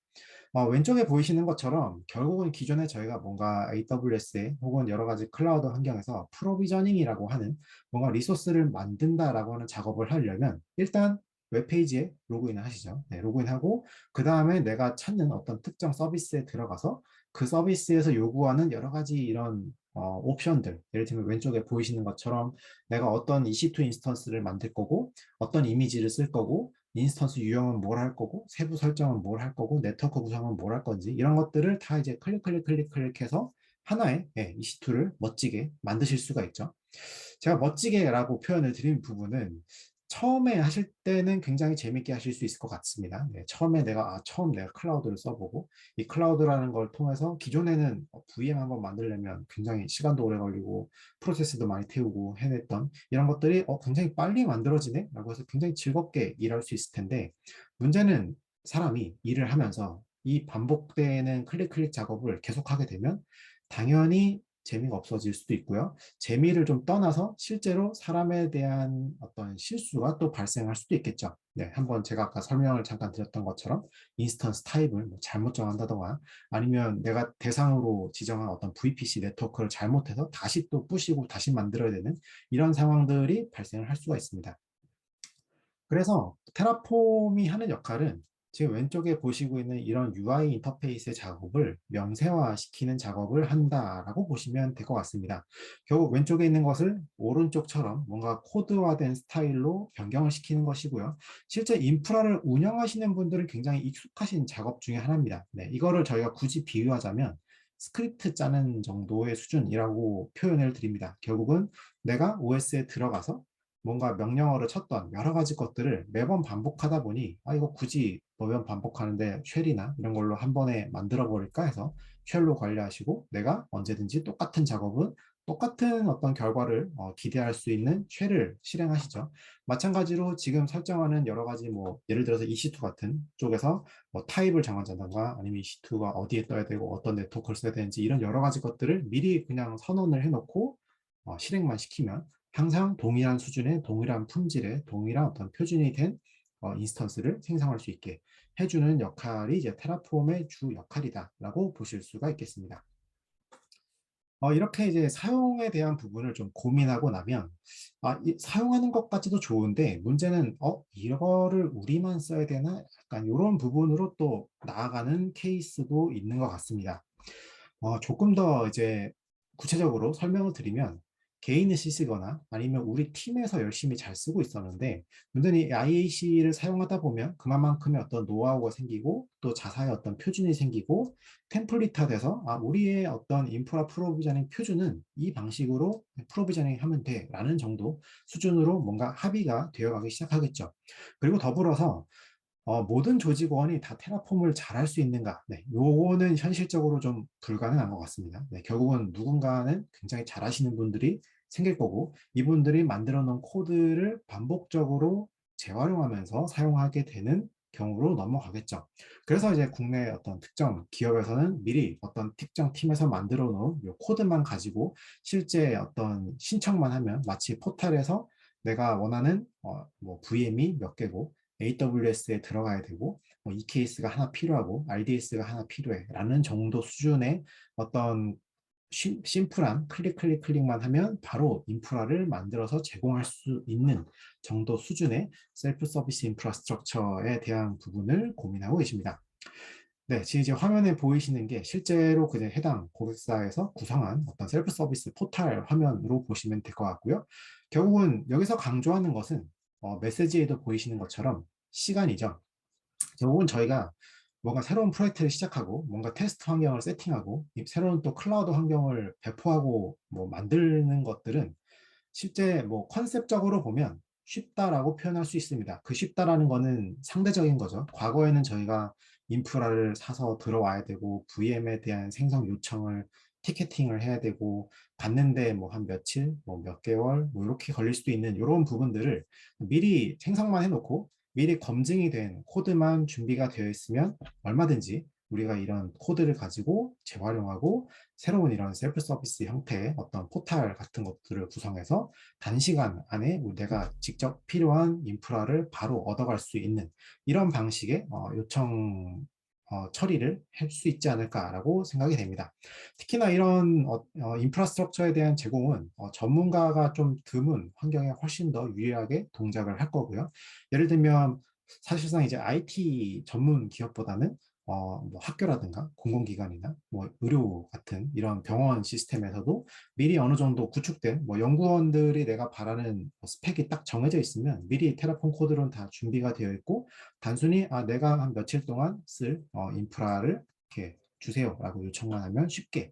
왼쪽에 보이시는 것처럼 결국은 기존에 저희가 뭔가 AWS에 혹은 여러 가지 클라우드 환경에서 프로비저닝이라고 하는 뭔가 리소스를 만든다라고 하는 작업을 하려면 일단 웹페이지에 로그인을 하시죠. 네, 로그인하고 그 다음에 내가 찾는 어떤 특정 서비스에 들어가서 그 서비스에서 요구하는 여러 가지 이런 옵션들, 예를 들면 왼쪽에 보이시는 것처럼 내가 어떤 EC2 인스턴스를 만들 거고 어떤 이미지를 쓸 거고 인스턴스 유형은 뭘 할 거고, 세부 설정은 뭘 할 거고, 네트워크 구성은 뭘 할 건지, 이런 것들을 다 이제 클릭해서 하나의 EC2를 멋지게 만드실 수가 있죠. 제가 멋지게라고 표현을 드린 부분은 처음에 하실 때는 굉장히 재밌게 하실 수 있을 것 같습니다. 네, 처음에 처음 내가 클라우드를 써보고 이 클라우드라는 걸 통해서 기존에는 VM 한번 만들려면 굉장히 시간도 오래 걸리고 프로세스도 많이 태우고 해냈던 이런 것들이 굉장히 빨리 만들어지네? 라고 해서 굉장히 즐겁게 일할 수 있을 텐데 문제는 사람이 일을 하면서 이 반복되는 클릭 작업을 계속하게 되면 당연히 재미가 없어질 수도 있고요. 재미를 좀 떠나서 실제로 사람에 대한 어떤 실수가 또 발생할 수도 있겠죠. 네, 한번 제가 아까 설명을 잠깐 드렸던 것처럼 인스턴스 타입을 뭐 잘못 정한다던가 아니면 내가 대상으로 지정한 어떤 VPC 네트워크를 잘못해서 다시 또 부시고 다시 만들어야 되는 이런 상황들이 발생을 할 수가 있습니다. 그래서 테라폼이 하는 역할은 지금 왼쪽에 보시고 있는 이런 UI 인터페이스의 작업을 명세화시키는 작업을 한다라고 보시면 될 것 같습니다. 결국 왼쪽에 있는 것을 오른쪽처럼 뭔가 코드화된 스타일로 변경을 시키는 것이고요. 실제 인프라를 운영하시는 분들은 굉장히 익숙하신 작업 중에 하나입니다. 네, 이거를 저희가 굳이 비유하자면 스크립트 짜는 정도의 수준이라고 표현을 드립니다. 결국은 내가 OS에 들어가서 뭔가 명령어를 쳤던 여러 가지 것들을 매번 반복하다 보니 이거 굳이 매번 반복하는데 쉘이나 이런 걸로 한 번에 만들어 버릴까 해서 쉘로 관리하시고 내가 언제든지 똑같은 작업은 똑같은 어떤 결과를 기대할 수 있는 쉘을 실행하시죠. 마찬가지로 지금 설정하는 여러 가지 뭐 예를 들어서 EC2 같은 쪽에서 뭐 타입을 정한다던가 아니면 EC2가 어디에 떠야 되고 어떤 네트워크를 써야 되는지 이런 여러 가지 것들을 미리 그냥 선언을 해놓고 실행만 시키면 항상 동일한 수준의 동일한 품질의 동일한 어떤 표준이 된 인스턴스를 생성할 수 있게 해주는 역할이 이제 테라폼의 주 역할이다라고 보실 수가 있겠습니다. 이렇게 이제 사용에 대한 부분을 좀 고민하고 나면 사용하는 것까지도 좋은데 문제는 이거를 우리만 써야 되나? 약간 이런 부분으로 또 나아가는 케이스도 있는 것 같습니다. 조금 더 이제 구체적으로 설명을 드리면 개인이 쓰시거나 아니면 우리 팀에서 열심히 잘 쓰고 있었는데 문제는 IAC를 사용하다 보면 그만큼의 어떤 노하우가 생기고 또 자사의 어떤 표준이 생기고 템플릿화 돼서 우리의 어떤 인프라 프로비저닝 표준은 이 방식으로 프로비저닝 하면 돼 라는 정도 수준으로 뭔가 합의가 되어가기 시작하겠죠. 그리고 더불어서 모든 조직원이 다 테라폼을 잘할 수 있는가? 네, 요거는 현실적으로 좀 불가능한 것 같습니다. 네, 결국은 누군가는 굉장히 잘하시는 분들이 생길 거고, 이분들이 만들어 놓은 코드를 반복적으로 재활용하면서 사용하게 되는 경우로 넘어가겠죠. 그래서 이제 국내 어떤 특정 기업에서는 미리 어떤 특정 팀에서 만들어 놓은 요 코드만 가지고 실제 어떤 신청만 하면 마치 포털에서 내가 원하는 뭐 VM이 몇 개고 AWS에 들어가야 되고 EKS가 하나 필요하고 RDS가 하나 필요해 라는 정도 수준의 어떤 심플한 클릭만 하면 바로 인프라를 만들어서 제공할 수 있는 정도 수준의 셀프 서비스 인프라스트럭처에 대한 부분을 고민하고 계십니다. 네, 지금 이제 화면에 보이시는 게 실제로 그냥 해당 고객사에서 구성한 어떤 셀프 서비스 포털 화면으로 보시면 될 것 같고요. 결국은 여기서 강조하는 것은 메시지에도 보이시는 것처럼 시간이죠. 결국은 저희가 뭔가 새로운 프로젝트를 시작하고 뭔가 테스트 환경을 세팅하고 새로운 또 클라우드 환경을 배포하고 뭐 만드는 것들은 실제 뭐 컨셉적으로 보면 쉽다라고 표현할 수 있습니다. 그 쉽다라는 거는 상대적인 거죠. 과거에는 저희가 인프라를 사서 들어와야 되고 VM에 대한 생성 요청을 티켓팅을 해야 되고 받는데 뭐 한 며칠, 뭐 몇 개월 뭐 이렇게 걸릴 수도 있는 이런 부분들을 미리 생성만 해놓고 미리 검증이 된 코드만 준비가 되어 있으면 얼마든지 우리가 이런 코드를 가지고 재활용하고 새로운 이런 셀프 서비스 형태의 어떤 포탈 같은 것들을 구성해서 단시간 안에 내가 직접 필요한 인프라를 바로 얻어갈 수 있는 이런 방식의 요청 처리를 할 수 있지 않을까라고 생각이 됩니다. 특히나 이런 인프라스트럭처에 대한 제공은 전문가가 좀 드문 환경에 훨씬 더 유리하게 동작을 할 거고요. 예를 들면 사실상 이제 IT 전문 기업보다는 뭐 학교라든가 공공기관이나 뭐 의료 같은 이런 병원 시스템에서도 미리 어느 정도 구축된 뭐 연구원들이 내가 바라는 스펙이 딱 정해져 있으면 미리 테라폼 코드론 다 준비가 되어 있고 단순히 내가 한 며칠 동안 쓸 인프라를 이렇게 주세요라고 요청만 하면 쉽게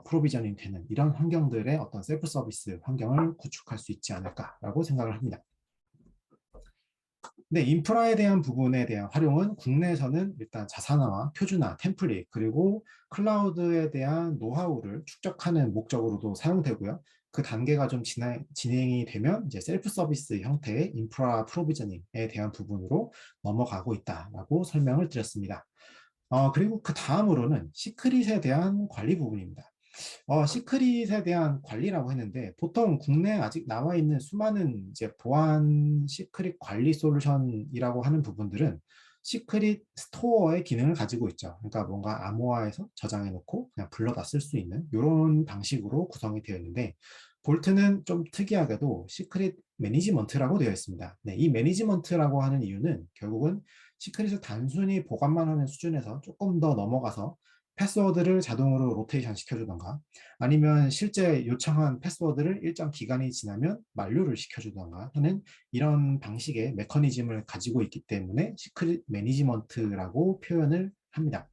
프로비저닝 되는 이런 환경들의 어떤 셀프 서비스 환경을 구축할 수 있지 않을까라고 생각을 합니다. 네, 인프라에 대한 부분에 대한 활용은 국내에서는 일단 자산화와 표준화, 템플릿, 그리고 클라우드에 대한 노하우를 축적하는 목적으로도 사용되고요. 그 단계가 좀 진행이 되면 이제 셀프 서비스 형태의 인프라 프로비저닝에 대한 부분으로 넘어가고 있다라고 설명을 드렸습니다. 그리고 그 다음으로는 시크릿에 대한 관리 부분입니다. 시크릿에 대한 관리라고 했는데 보통 국내에 아직 나와 있는 수많은 이제 보안 시크릿 관리 솔루션이라고 하는 부분들은 시크릿 스토어의 기능을 가지고 있죠. 그러니까 뭔가 암호화해서 저장해 놓고 그냥 불러다 쓸 수 있는 이런 방식으로 구성이 되어 있는데 볼트는 좀 특이하게도 시크릿 매니지먼트라고 되어 있습니다. 네, 이 매니지먼트라고 하는 이유는 결국은 시크릿을 단순히 보관만 하는 수준에서 조금 더 넘어가서 패스워드를 자동으로 로테이션 시켜주던가 아니면 실제 요청한 패스워드를 일정 기간이 지나면 만료를 시켜주던가 하는 이런 방식의 메커니즘을 가지고 있기 때문에 시크릿 매니지먼트라고 표현을 합니다.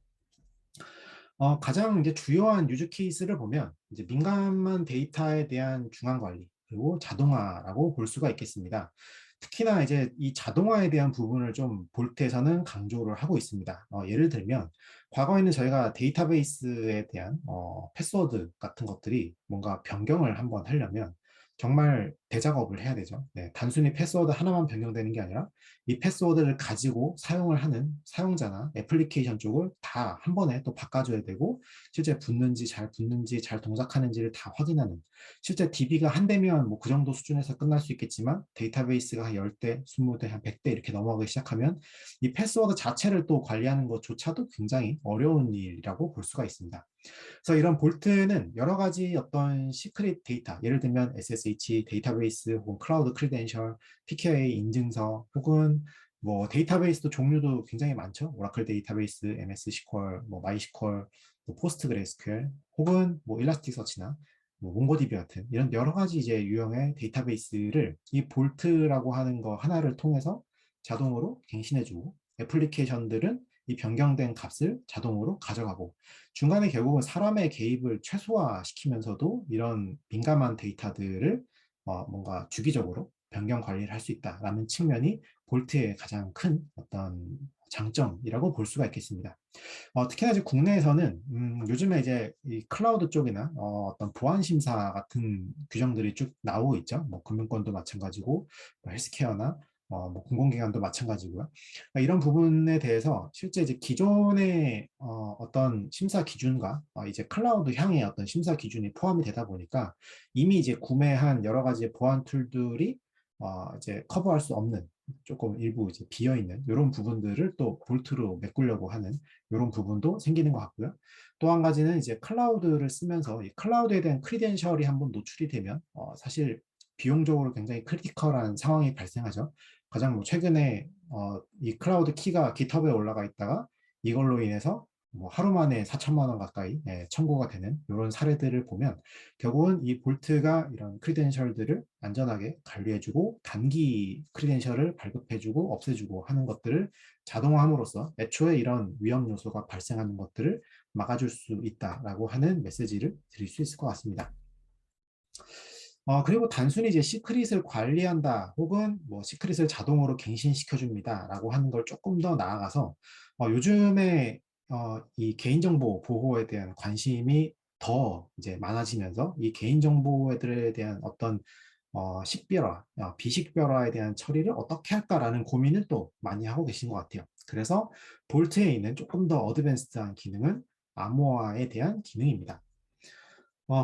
가장 이제 주요한 유즈 케이스를 보면 이제 민감한 데이터에 대한 중앙 관리 그리고 자동화라고 볼 수가 있겠습니다. 특히나 이제 이 자동화에 대한 부분을 좀 볼트에서는 강조를 하고 있습니다. 예를 들면 과거에는 저희가 데이터베이스에 대한 패스워드 같은 것들이 뭔가 변경을 한번 하려면 정말 대작업을 해야 되죠. 네, 단순히 패스워드 하나만 변경되는 게 아니라 이 패스워드를 가지고 사용을 하는 사용자나 애플리케이션 쪽을 다 한 번에 또 바꿔줘야 되고 실제 붙는지 잘 동작하는지를 다 확인하는 실제 DB가 한 대면 뭐 그 정도 수준에서 끝날 수 있겠지만 데이터베이스가 한 10대, 20대, 한 100대 이렇게 넘어가기 시작하면 이 패스워드 자체를 또 관리하는 것조차도 굉장히 어려운 일이라고 볼 수가 있습니다. 그래서 이런 볼트는 여러 가지 어떤 시크릿 데이터, 예를 들면 SSH 데이터베이스 혹은 클라우드 크리덴셜, PKI 인증서 혹은 뭐 데이터베이스도 종류도 굉장히 많죠. 오라클 데이터베이스, MS SQL, 뭐 마이스QL, 뭐 포스트그레스QL 혹은 뭐 일라스틱서치나 뭐 몽고디비 같은 이런 여러 가지 이제 유형의 데이터베이스를 이 볼트라고 하는 거 하나를 통해서 자동으로 갱신해주고 애플리케이션들은 이 변경된 값을 자동으로 가져가고 중간에 결국은 사람의 개입을 최소화시키면서도 이런 민감한 데이터들을 뭔가 주기적으로 변경 관리를 할 수 있다라는 측면이 볼트의 가장 큰 어떤 장점이라고 볼 수가 있겠습니다. 특히나 이제 국내에서는 요즘에 이제 이 클라우드 쪽이나 떤 보안 심사 같은 규정들이 쭉 나오고 있죠. 뭐 금융권도 마찬가지고 뭐 헬스케어나 뭐 공공기관도 마찬가지고요. 이런 부분에 대해서 실제 이제 기존의 어떤 심사 기준과 이제 클라우드 향의 어떤 심사 기준이 포함이 되다 보니까 이미 이제 구매한 여러 가지 보안 툴들이 이제 커버할 수 없는 조금 일부 이제 비어 있는 이런 부분들을 또 볼트로 메꾸려고 하는 이런 부분도 생기는 것 같고요. 또 한 가지는 이제 클라우드를 쓰면서 이 클라우드에 대한 크리덴셜이 한번 노출이 되면 사실 비용적으로 굉장히 크리티컬한 상황이 발생하죠. 가장 뭐 최근에 이 클라우드 키가 깃허브에 올라가 있다가 이걸로 인해서 뭐 하루 만에 4천만 원 가까이 청구가 되는 이런 사례들을 보면 결국은 이 볼트가 이런 크리덴셜들을 안전하게 관리해주고 단기 크리덴셜을 발급해주고 없애주고 하는 것들을 자동화함으로써 애초에 이런 위험 요소가 발생하는 것들을 막아줄 수 있다라고 하는 메시지를 드릴 수 있을 것 같습니다. 그리고 단순히 이제 시크릿을 관리한다 혹은 뭐 시크릿을 자동으로 갱신시켜 줍니다라고 하는 걸 조금 더 나아가서 요즘에 이 개인정보 보호에 대한 관심이 더 이제 많아지면서 이 개인정보들에 대한 어떤 식별화, 비식별화에 대한 처리를 어떻게 할까라는 고민을 또 많이 하고 계신 것 같아요. 그래서 볼트에 있는 조금 더 어드밴스드한 기능은 암호화에 대한 기능입니다.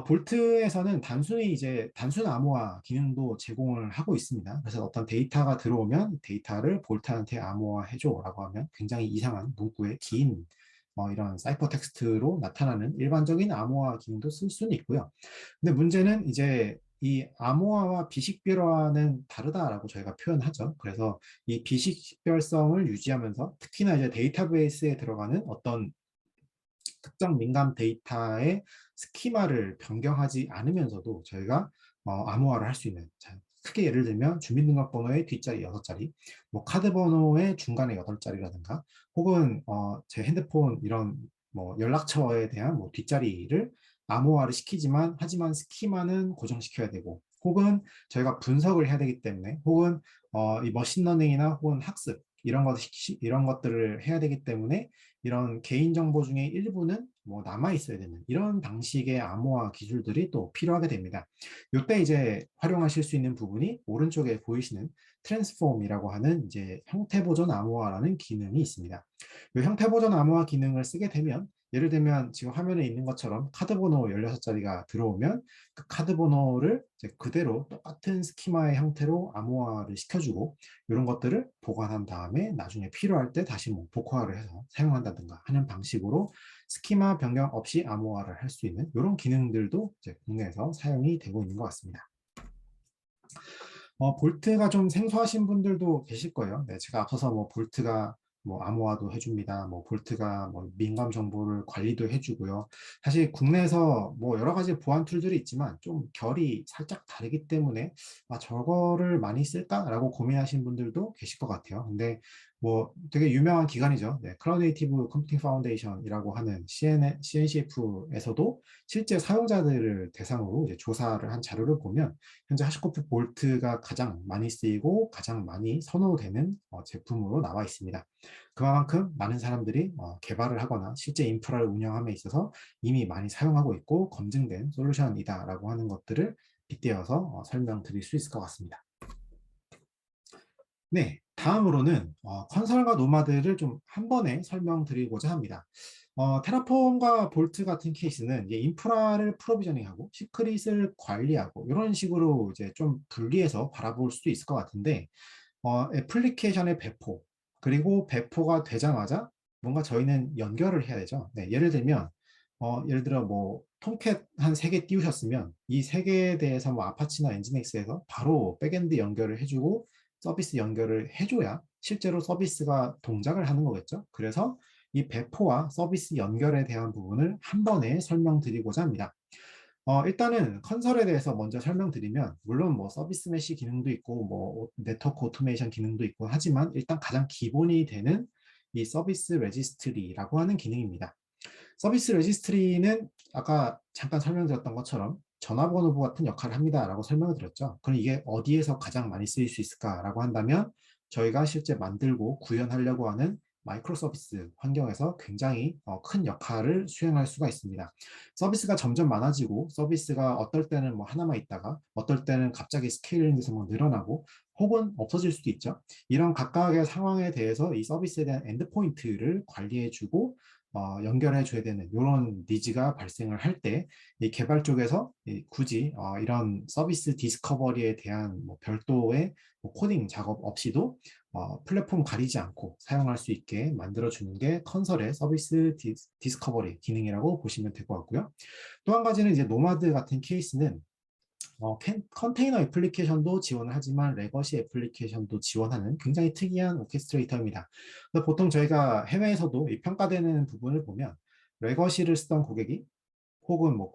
볼트에서는 단순히 이제 단순 암호화 기능도 제공을 하고 있습니다. 그래서 어떤 데이터가 들어오면 데이터를 볼트한테 암호화해줘라고 하면 굉장히 이상한 문구의 긴 이런 사이퍼 텍스트로 나타나는 일반적인 암호화 기능도 쓸 수는 있고요. 근데 문제는 이제 이 암호화와 비식별화는 다르다라고 저희가 표현하죠. 그래서 이 비식별성을 유지하면서 특히나 이제 데이터베이스에 들어가는 어떤 특정 민감 데이터의 스키마를 변경하지 않으면서도 저희가 암호화를 할 수 있는, 자, 크게 예를 들면 주민등록번호의 뒷자리 6자리, 뭐 카드번호의 중간에 8자리라든가 혹은 제 핸드폰 이런 뭐 연락처에 대한 뭐 뒷자리를 암호화를 시키지만 하지만 스키마는 고정시켜야 되고 혹은 저희가 분석을 해야 되기 때문에 혹은 이 머신러닝이나 혹은 학습 이런 것들을 해야 되기 때문에 이런 개인정보 중에 일부는 뭐 남아 있어야 되는 이런 방식의 암호화 기술들이 또 필요하게 됩니다. 이때 이제 활용하실 수 있는 부분이 오른쪽에 보이시는 트랜스폼이라고 하는 이제 형태 보존 암호화라는 기능이 있습니다. 이 형태 보존 암호화 기능을 쓰게 되면 예를 들면 지금 화면에 있는 것처럼 카드 번호 16자리가 들어오면 그 카드 번호를 이제 그대로 똑같은 스키마의 형태로 암호화를 시켜주고 이런 것들을 보관한 다음에 나중에 필요할 때 다시 뭐 복화를 해서 사용한다든가 하는 방식으로 스키마 변경 없이 암호화를 할 수 있는 이런 기능들도 이제 국내에서 사용이 되고 있는 것 같습니다. 볼트가 좀 생소하신 분들도 계실 거예요. 네, 제가 앞서서 뭐 볼트가 뭐 암호화도 해줍니다. 뭐 볼트가 뭐 민감 정보를 관리도 해주고요. 사실 국내에서 뭐 여러 가지 보안 툴들이 있지만 좀 결이 살짝 다르기 때문에 저거를 많이 쓸까라고 고민하시는 분들도 계실 것 같아요. 근데 뭐 되게 유명한 기관이죠. 네, 클라우드 네이티브 컴퓨팅 파운데이션이라고 하는 CNCF에서도 실제 사용자들을 대상으로 이제 조사를 한 자료를 보면 현재 하시코프 볼트가 가장 많이 쓰이고 가장 많이 선호되는 제품으로 나와 있습니다. 그만큼 많은 사람들이 개발을 하거나 실제 인프라를 운영함에 있어서 이미 많이 사용하고 있고 검증된 솔루션이다라고 하는 것들을 빗대어서 설명드릴 수 있을 것 같습니다. 네, 다음으로는 컨설과 노마드를 좀 한 번에 설명드리고자 합니다. 테라폼과 볼트 같은 케이스는 이제 인프라를 프로비저닝하고 시크릿을 관리하고 이런 식으로 이제 좀 분리해서 바라볼 수도 있을 것 같은데 애플리케이션의 배포 그리고 배포가 되자마자 뭔가 저희는 연결을 해야 되죠. 네, 예를 들면 예를 들어 뭐 톰캣 한 3개 띄우셨으면 이 3개에 대해서 뭐 아파치나 엔진엑스에서 바로 백엔드 연결을 해주고 서비스 연결을 해줘야 실제로 서비스가 동작을 하는 거겠죠. 그래서 이 배포와 서비스 연결에 대한 부분을 한 번에 설명드리고자 합니다. 일단은 컨설에 대해서 먼저 설명드리면 물론 뭐 서비스 메시 기능도 있고 뭐 네트워크 오토메이션 기능도 있고 하지만 일단 가장 기본이 되는 이 서비스 레지스트리라고 하는 기능입니다. 서비스 레지스트리는 아까 잠깐 설명드렸던 것처럼 전화번호부 같은 역할을 합니다라고 설명을 드렸죠. 그럼 이게 어디에서 가장 많이 쓰일 수 있을까라고 한다면 저희가 실제 만들고 구현하려고 하는 마이크로 서비스 환경에서 굉장히 큰 역할을 수행할 수가 있습니다. 서비스가 점점 많아지고 서비스가 어떨 때는 뭐 하나만 있다가 어떨 때는 갑자기 스케일링 돼서 뭐 늘어나고 혹은 없어질 수도 있죠. 이런 각각의 상황에 대해서 이 서비스에 대한 엔드포인트를 관리해주고 연결해 줘야 되는 이런 니즈가 발생을 할 때 이 개발 쪽에서 굳이 이런 서비스 디스커버리에 대한 뭐 별도의 뭐 코딩 작업 없이도 플랫폼 가리지 않고 사용할 수 있게 만들어 주는 게 컨설의 서비스 디스커버리 기능이라고 보시면 될 것 같고요. 또 한 가지는 이제 노마드 같은 케이스는 컨테이너 애플리케이션도 지원을 하지만 레거시 애플리케이션도 지원하는 굉장히 특이한 오케스트레이터입니다. 보통 저희가 해외에서도 이 평가되는 부분을 보면 레거시를 쓰던 고객이 혹은 뭐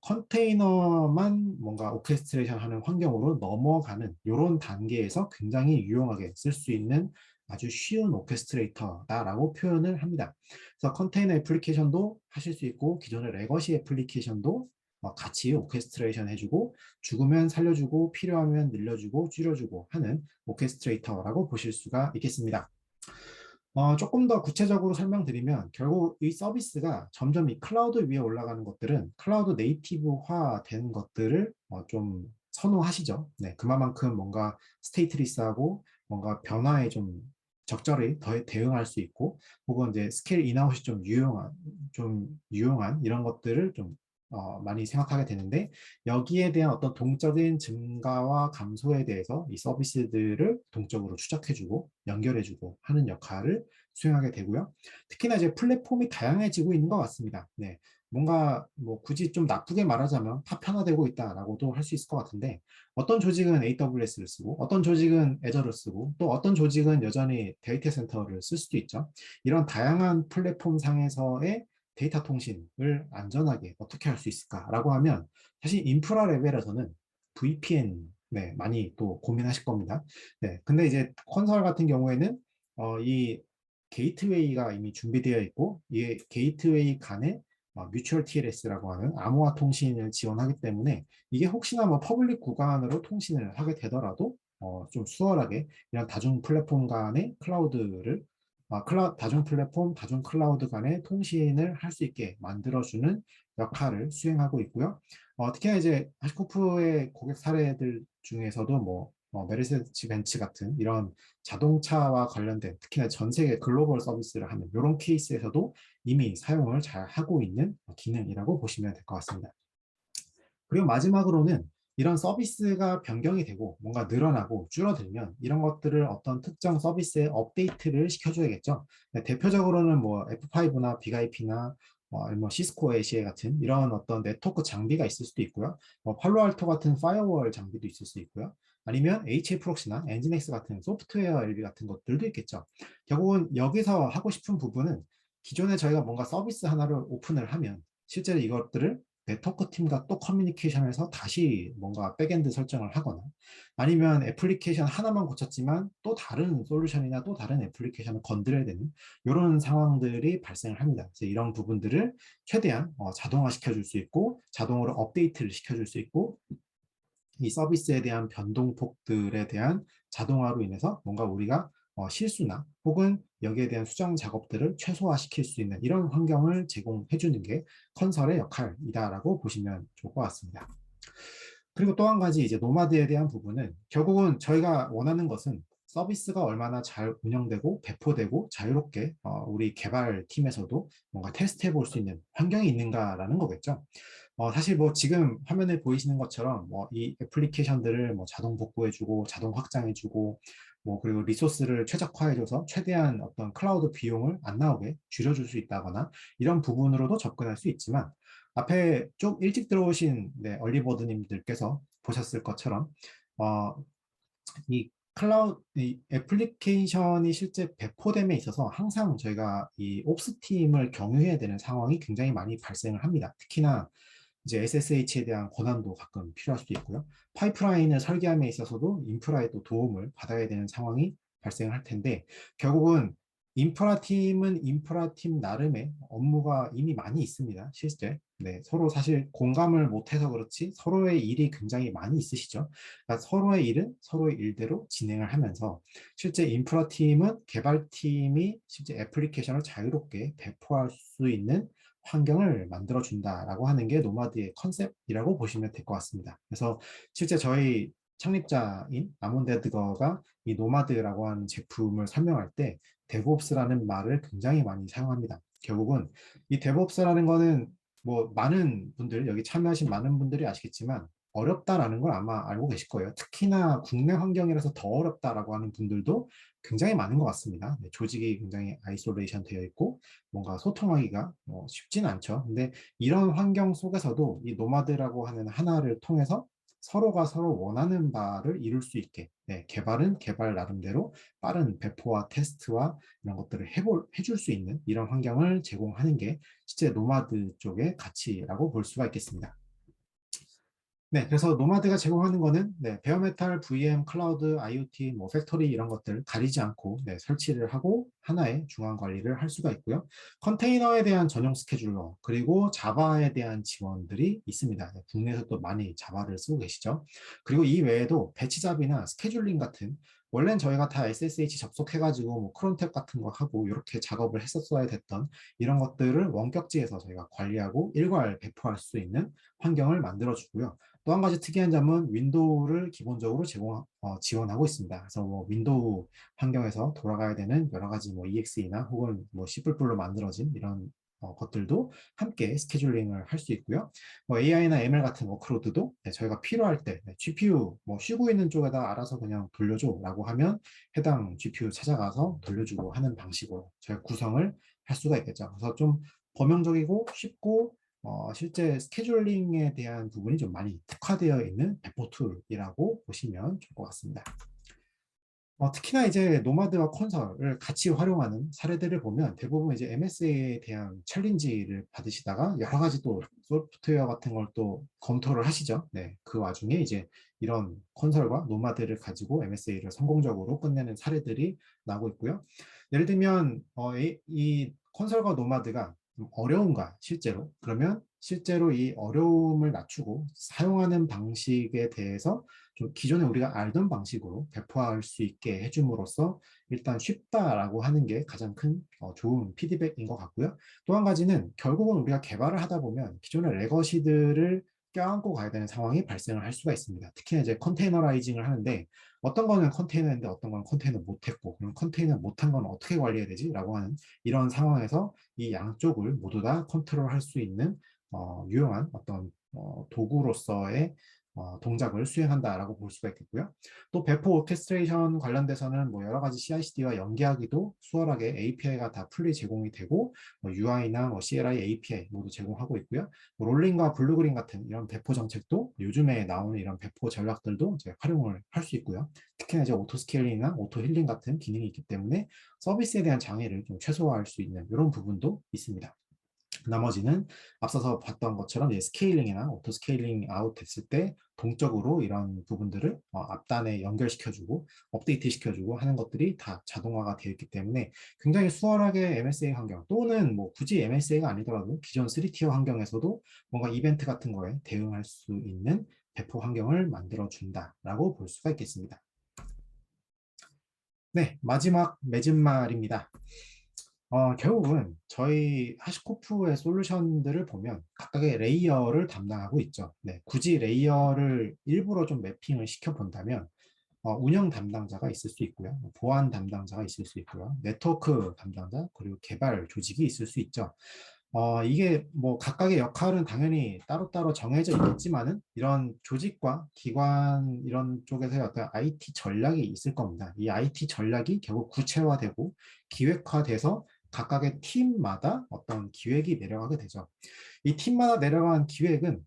컨테이너만 뭔가 오케스트레이션 하는 환경으로 넘어가는 이런 단계에서 굉장히 유용하게 쓸 수 있는 아주 쉬운 오케스트레이터다라고 표현을 합니다. 그래서 컨테이너 애플리케이션도 하실 수 있고 기존의 레거시 애플리케이션도 같이 오케스트레이션 해주고 죽으면 살려주고 필요하면 늘려주고 줄여주고 하는 오케스트레이터라고 보실 수가 있겠습니다. 조금 더 구체적으로 설명드리면 결국 이 서비스가 점점 이 클라우드 위에 올라가는 것들은 클라우드 네이티브화 된 것들을 좀 선호하시죠. 네, 그만큼 뭔가 스테이트리스하고 뭔가 변화에 좀 적절히 더 대응할 수 있고 혹은 이제 스케일 인아웃이 좀 유용한 이런 것들을 좀 많이 생각하게 되는데 여기에 대한 어떤 동적인 증가와 감소에 대해서 이 서비스들을 동적으로 추적해주고 연결해주고 하는 역할을 수행하게 되고요. 특히나 이제 플랫폼이 다양해지고 있는 것 같습니다. 네. 뭔가 뭐 굳이 좀 나쁘게 말하자면 파편화되고 있다라고도 할 수 있을 것 같은데, 어떤 조직은 AWS를 쓰고 어떤 조직은 애저를 쓰고 또 어떤 조직은 여전히 데이터 센터를 쓸 수도 있죠. 이런 다양한 플랫폼 상에서의 데이터 통신을 안전하게 어떻게 할 수 있을까라고 하면 사실 인프라 레벨에서는 VPN, 네, 많이 또 고민하실 겁니다. 네, 근데 이제 컨설 같은 경우에는 이 게이트웨이가 이미 준비되어 있고 이 게이트웨이 간에 뮤추얼 TLS라고 하는 암호화 통신을 지원하기 때문에 이게 혹시나 뭐 퍼블릭 구간으로 통신을 하게 되더라도 좀 수월하게 이런 다중 플랫폼 간의 클라우드를 다중 플랫폼, 다중 클라우드 간의 통신을 할 수 있게 만들어주는 역할을 수행하고 있고요. 특히나 이제 하시코프의 고객 사례들 중에서도 뭐 메르세데스 벤츠 같은 이런 자동차와 관련된 특히나 전 세계 글로벌 서비스를 하는 이런 케이스에서도 이미 사용을 잘 하고 있는 기능이라고 보시면 될 것 같습니다. 그리고 마지막으로는 이런 서비스가 변경이 되고 뭔가 늘어나고 줄어들면 이런 것들을 어떤 특정 서비스에 업데이트를 시켜줘야겠죠. 네, 대표적으로는 뭐 F5나 빅IP나 뭐 시스코 ACA 같은 이런 어떤 네트워크 장비가 있을 수도 있고요. 팔로알토 같은 파이어월 장비도 있을 수 있고요. 아니면 HA 프록시나 엔진엑스 같은 소프트웨어 LB 같은 것들도 있겠죠. 결국은 여기서 하고 싶은 부분은 기존에 저희가 뭔가 서비스 하나를 오픈을 하면 실제로 이것들을 네트워크 팀과 또 커뮤니케이션에서 다시 뭔가 백엔드 설정을 하거나 아니면 애플리케이션 하나만 고쳤지만 또 다른 솔루션이나 또 다른 애플리케이션을 건드려야 되는 이런 상황들이 발생을 합니다. 그래서 이런 부분들을 최대한 자동화 시켜줄 수 있고 자동으로 업데이트를 시켜줄 수 있고 이 서비스에 대한 변동폭들에 대한 자동화로 인해서 뭔가 우리가 실수나 혹은 여기에 대한 수정 작업들을 최소화시킬 수 있는 이런 환경을 제공해 주는 게 컨설의 역할이다라고 보시면 좋을 것 같습니다. 그리고 또 한 가지 이제 노마드에 대한 부분은 결국은 저희가 원하는 것은 서비스가 얼마나 잘 운영되고 배포되고 자유롭게 우리 개발팀에서도 뭔가 테스트해 볼 수 있는 환경이 있는가라는 거겠죠. 사실 뭐 지금 화면에 보이시는 것처럼 뭐 이 애플리케이션들을 뭐 자동 복구해주고 자동 확장해주고 뭐 그리고 리소스를 최적화해줘서 최대한 어떤 클라우드 비용을 안 나오게 줄여줄 수 있다거나 이런 부분으로도 접근할 수 있지만 앞에 좀 일찍 들어오신 얼리버드님들께서 보셨을 것처럼 어, 이 애플리케이션이 실제 배포됨에 있어서 항상 저희가 이 옵스 팀을 경유해야 되는 상황이 굉장히 많이 발생을 합니다. 특히나 이제 SSH에 대한 권한도 가끔 필요할 수도 있고요. 파이프라인을 설계함에 있어서도 인프라의 또 도움을 받아야 되는 상황이 발생을 할 텐데 결국은 인프라 팀은 인프라 팀 나름의 업무가 이미 많이 있습니다. 실제. 네, 서로 사실 공감을 못해서 그렇지 서로의 일이 굉장히 많이 있으시죠. 그러니까 서로의 일은 서로의 일대로 진행을 하면서 실제 인프라 팀은 개발팀이 실제 애플리케이션을 자유롭게 배포할 수 있는 환경을 만들어 준다라고 하는 게 노마드의 컨셉이라고 보시면 될 것 같습니다. 그래서 실제 저희 창립자인 아몬드 헤드거가 이 노마드라고 하는 제품을 설명할 때 데브옵스라는 말을 굉장히 많이 사용합니다. 결국은 이 데브옵스라는 거는 뭐 많은 분들 여기 참여하신 많은 분들이 아시겠지만 어렵다라는 걸 아마 알고 계실 거예요. 특히나 국내 환경이라서 더 어렵다라고 하는 분들도 굉장히 많은 것 같습니다. 네, 조직이 굉장히 아이솔레이션 되어 있고 뭔가 소통하기가 쉽진 않죠. 근데 이런 환경 속에서도 이 노마드라고 하는 하나를 통해서 서로가 서로 원하는 바를 이룰 수 있게 개발은 개발 나름대로 빠른 배포와 테스트와 이런 것들을 해줄 수 있는 이런 환경을 제공하는 게 실제 노마드 쪽의 가치라고 볼 수가 있겠습니다. 네, 그래서 노마드가 제공하는 거는 베어메탈, VM, 클라우드, IoT, 뭐 팩토리 이런 것들 가리지 않고 설치를 하고 하나의 중앙 관리를 할 수가 있고요. 컨테이너에 대한 전용 스케줄러 그리고 자바에 대한 지원들이 있습니다. 국내에서 또 많이 자바를 쓰고 계시죠. 그리고 이 외에도 배치잡이나 스케줄링 같은 원래는 저희가 다 SSH 접속해가지고 뭐 크론탭 같은 거 하고 이렇게 작업을 했었어야 됐던 이런 것들을 원격지에서 저희가 관리하고 일괄 배포할 수 있는 환경을 만들어주고요. 또 한 가지 특이한 점은 윈도우를 기본적으로 지원하고 있습니다. 그래서 뭐 윈도우 환경에서 돌아가야 되는 여러 가지 뭐 EXE나 혹은 뭐 C++로 만들어진 이런 것들도 함께 스케줄링을 할 수 있고요. 뭐 AI나 ML 같은 워크로드도 저희가 필요할 때 GPU 뭐 쉬고 있는 쪽에다 알아서 그냥 돌려줘라고 하면 해당 GPU 찾아가서 돌려주고 하는 방식으로 저희가 구성을 할 수가 있겠죠. 그래서 좀 범용적이고 쉽고 실제 스케줄링에 대한 부분이 좀 많이 특화되어 있는 배포 툴이라고 보시면 좋을 것 같습니다. 특히나 이제 노마드와 컨설을 같이 활용하는 사례들을 보면 대부분 이제 MSA에 대한 챌린지를 받으시다가 여러 가지 또 소프트웨어 같은 걸 또 검토를 하시죠. 네, 그 와중에 이제 이런 컨설과 노마드를 가지고 MSA를 성공적으로 끝내는 사례들이 나오고 있고요. 예를 들면 이 컨설과 노마드가 좀 어려운가 실제로? 그러면 실제로 이 어려움을 낮추고 사용하는 방식에 대해서 좀 기존에 우리가 알던 방식으로 배포할 수 있게 해줌으로써 일단 쉽다라고 하는 게 가장 큰 좋은 피드백인 것 같고요. 또 한 가지는 결국은 우리가 개발을 하다 보면 기존의 레거시들을 껴안고 가야 되는 상황이 발생을 할 수가 있습니다. 특히나 이제 컨테이너라이징을 하는데 어떤 거는 컨테이너인데 어떤 건 컨테이너 못했고 그럼 컨테이너 못한 건 어떻게 관리해야 되지? 라고 하는 이런 상황에서 이 양쪽을 모두 다 컨트롤할 수 있는 유용한 어떤 도구로서의 동작을 수행한다라고 볼 수가 있겠고요. 또 배포 오케스트레이션 관련돼서는 뭐 여러 가지 CI/CD와 연계하기도 수월하게 API가 다 풀리 제공이 되고 UI나 CLI API 모두 제공하고 있고요. 롤링과 블루그린 같은 이런 배포 정책도 요즘에 나오는 이런 배포 전략들도 이제 활용을 할 수 있고요. 특히나 이제 오토 스케일링이나 오토 힐링 같은 기능이 있기 때문에 서비스에 대한 장애를 좀 최소화할 수 있는 이런 부분도 있습니다. 나머지는 앞서서 봤던 것처럼 스케일링이나 오토 스케일링 아웃 됐을 때 동적으로 이런 부분들을 앞단에 연결시켜주고 업데이트 시켜주고 하는 것들이 다 자동화가 되어 있기 때문에 굉장히 수월하게 MSA 환경 또는 뭐 굳이 MSA가 아니더라도 기존 3티어 환경에서도 뭔가 이벤트 같은 거에 대응할 수 있는 배포 환경을 만들어 준다라고 볼 수가 있겠습니다. 네, 마지막 맺은 말입니다. 결국은 저희 하시코프의 솔루션들을 보면 각각의 레이어를 담당하고 있죠. 네, 굳이 레이어를 일부러 좀 매핑을 시켜본다면 운영 담당자가 있을 수 있고요. 보안 담당자가 있을 수 있고요. 네트워크 담당자, 그리고 개발 조직이 있을 수 있죠. 이게 뭐 각각의 역할은 당연히 따로따로 정해져 있겠지만은 이런 조직과 기관 이런 쪽에서의 어떤 IT 전략이 있을 겁니다. 이 IT 전략이 결국 구체화되고 기획화돼서 각각의 팀마다 어떤 기획이 내려가게 되죠. 이 팀마다 내려간 기획은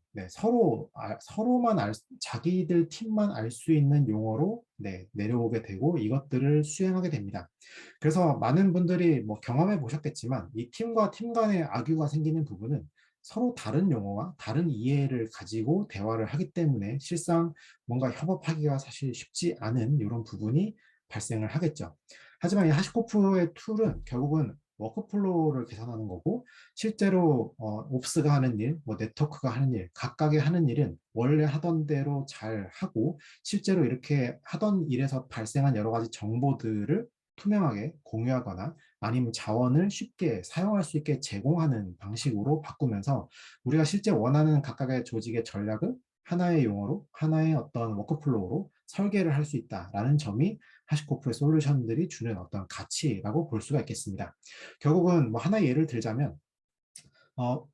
서로만 자기들 팀만 알 수 있는 용어로 내려오게 되고 이것들을 수행하게 됩니다. 그래서 많은 분들이 뭐 경험해 보셨겠지만 이 팀과 팀 간의 악유가 생기는 부분은 서로 다른 용어와 다른 이해를 가지고 대화를 하기 때문에 실상 뭔가 협업하기가 사실 쉽지 않은 이런 부분이 발생을 하겠죠. 하지만 이 하시코프의 툴은 결국은 워크플로우를 개선하는 거고 실제로 옵스가 하는 일, 뭐 네트워크가 하는 일, 각각의 하는 일은 원래 하던 대로 잘 하고 실제로 이렇게 하던 일에서 발생한 여러 가지 정보들을 투명하게 공유하거나 아니면 자원을 쉽게 사용할 수 있게 제공하는 방식으로 바꾸면서 우리가 실제 원하는 각각의 조직의 전략을 하나의 용어로 하나의 어떤 워크플로우로 설계를 할 수 있다라는 점이 하시코프의 솔루션들이 주는 어떤 가치라고 볼 수가 있겠습니다. 결국은 뭐 하나의 예를 들자면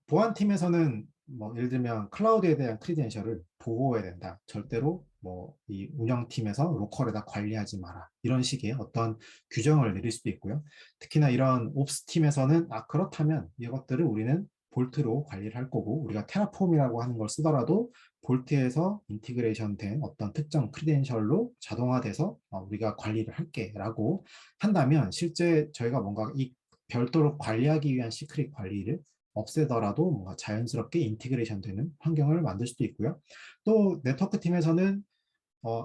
보안팀에서는 뭐 예를 들면 클라우드에 대한 크리덴셜을 보호해야 된다. 절대로 뭐 이 운영팀에서 로컬에다 관리하지 마라. 이런 식의 어떤 규정을 내릴 수도 있고요. 특히나 이런 옵스팀에서는 그렇다면 이것들을 우리는 볼트로 관리를 할 거고 우리가 테라폼이라고 하는 걸 쓰더라도 볼트에서 인티그레이션 된 어떤 특정 크리덴셜로 자동화돼서 우리가 관리를 할게 라고 한다면 실제 저희가 뭔가 이 별도로 관리하기 위한 시크릿 관리를 없애더라도 뭔가 자연스럽게 인티그레이션 되는 환경을 만들 수도 있고요. 또 네트워크 팀에서는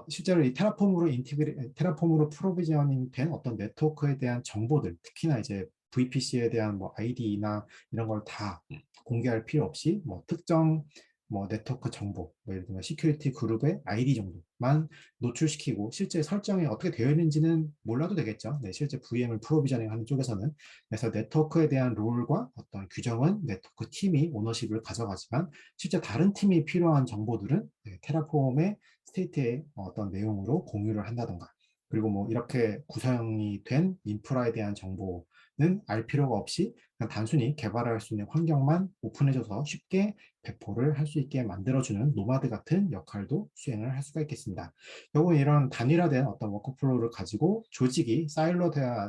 실제로 이 테라폼으로 프로비저닝 된 어떤 네트워크에 대한 정보들, 특히나 이제 VPC에 대한 뭐 ID나 이런 걸 다 공개할 필요 없이 뭐 특정 뭐 네트워크 정보, 뭐 예를 들면 시큐리티 그룹의 아이디 정도만 노출시키고 실제 설정이 어떻게 되어 있는지는 몰라도 되겠죠. 네, 실제 VM을 프로비저닝 하는 쪽에서는. 그래서 네트워크에 대한 롤과 어떤 규정은 네트워크 팀이 오너십을 가져가지만 실제 다른 팀이 필요한 정보들은 테라폼의 스테이트의 어떤 내용으로 공유를 한다던가 그리고 뭐 이렇게 구성이 된 인프라에 대한 정보는 알 필요가 없이 그냥 단순히 개발할 수 있는 환경만 오픈해줘서 쉽게 배포를 할 수 있게 만들어주는 노마드 같은 역할도 수행을 할 수가 있겠습니다. 결국 이런 단일화된 어떤 워크플로우를 가지고 조직이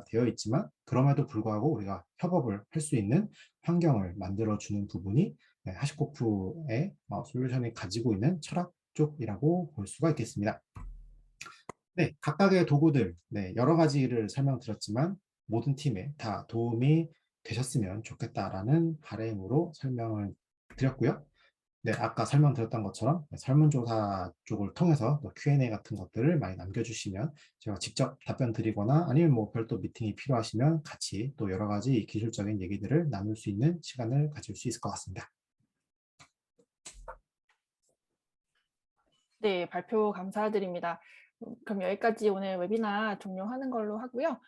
되어 있지만 그럼에도 불구하고 우리가 협업을 할 수 있는 환경을 만들어주는 부분이 네, 하시코프의 솔루션이 가지고 있는 철학 쪽이라고 볼 수가 있겠습니다. 네, 각각의 도구들, 네, 여러 가지를 설명드렸지만 모든 팀에 다 도움이 되셨으면 좋겠다라는 바람으로 설명을 드렸고요. 네, 아까 설명드렸던 것처럼 설문조사 쪽을 통해서 또 Q&A 같은 것들을 많이 남겨주시면 제가 직접 답변 드리거나 아니면 뭐 별도 미팅이 필요하시면 같이 또 여러 가지 기술적인 얘기들을 나눌 수 있는 시간을 가질 수 있을 것 같습니다. 네, 발표 감사드립니다. 그럼 여기까지 오늘 웨비나 종료하는 걸로 하고요.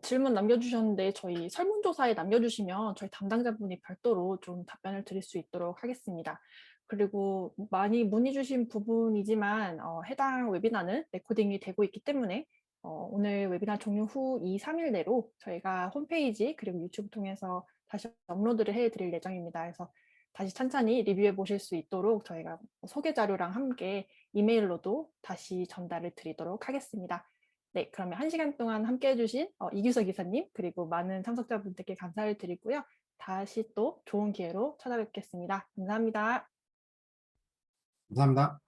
질문 남겨주셨는데 저희 설문조사에 남겨주시면 저희 담당자분이 별도로 좀 답변을 드릴 수 있도록 하겠습니다. 그리고 많이 문의 주신 부분이지만 해당 웨비나는 레코딩이 되고 있기 때문에 오늘 웨비나 종료 후 2, 3일 내로 저희가 홈페이지 그리고 유튜브 통해서 다시 업로드를 해드릴 예정입니다. 그래서 다시 찬찬히 리뷰해 보실 수 있도록 저희가 소개 자료랑 함께 이메일로도 다시 전달을 드리도록 하겠습니다. 네, 그러면 1시간 동안 함께 해주신 이규석 이사님 그리고 많은 참석자분들께 감사를 드리고요. 다시 또 좋은 기회로 찾아뵙겠습니다. 감사합니다. 감사합니다.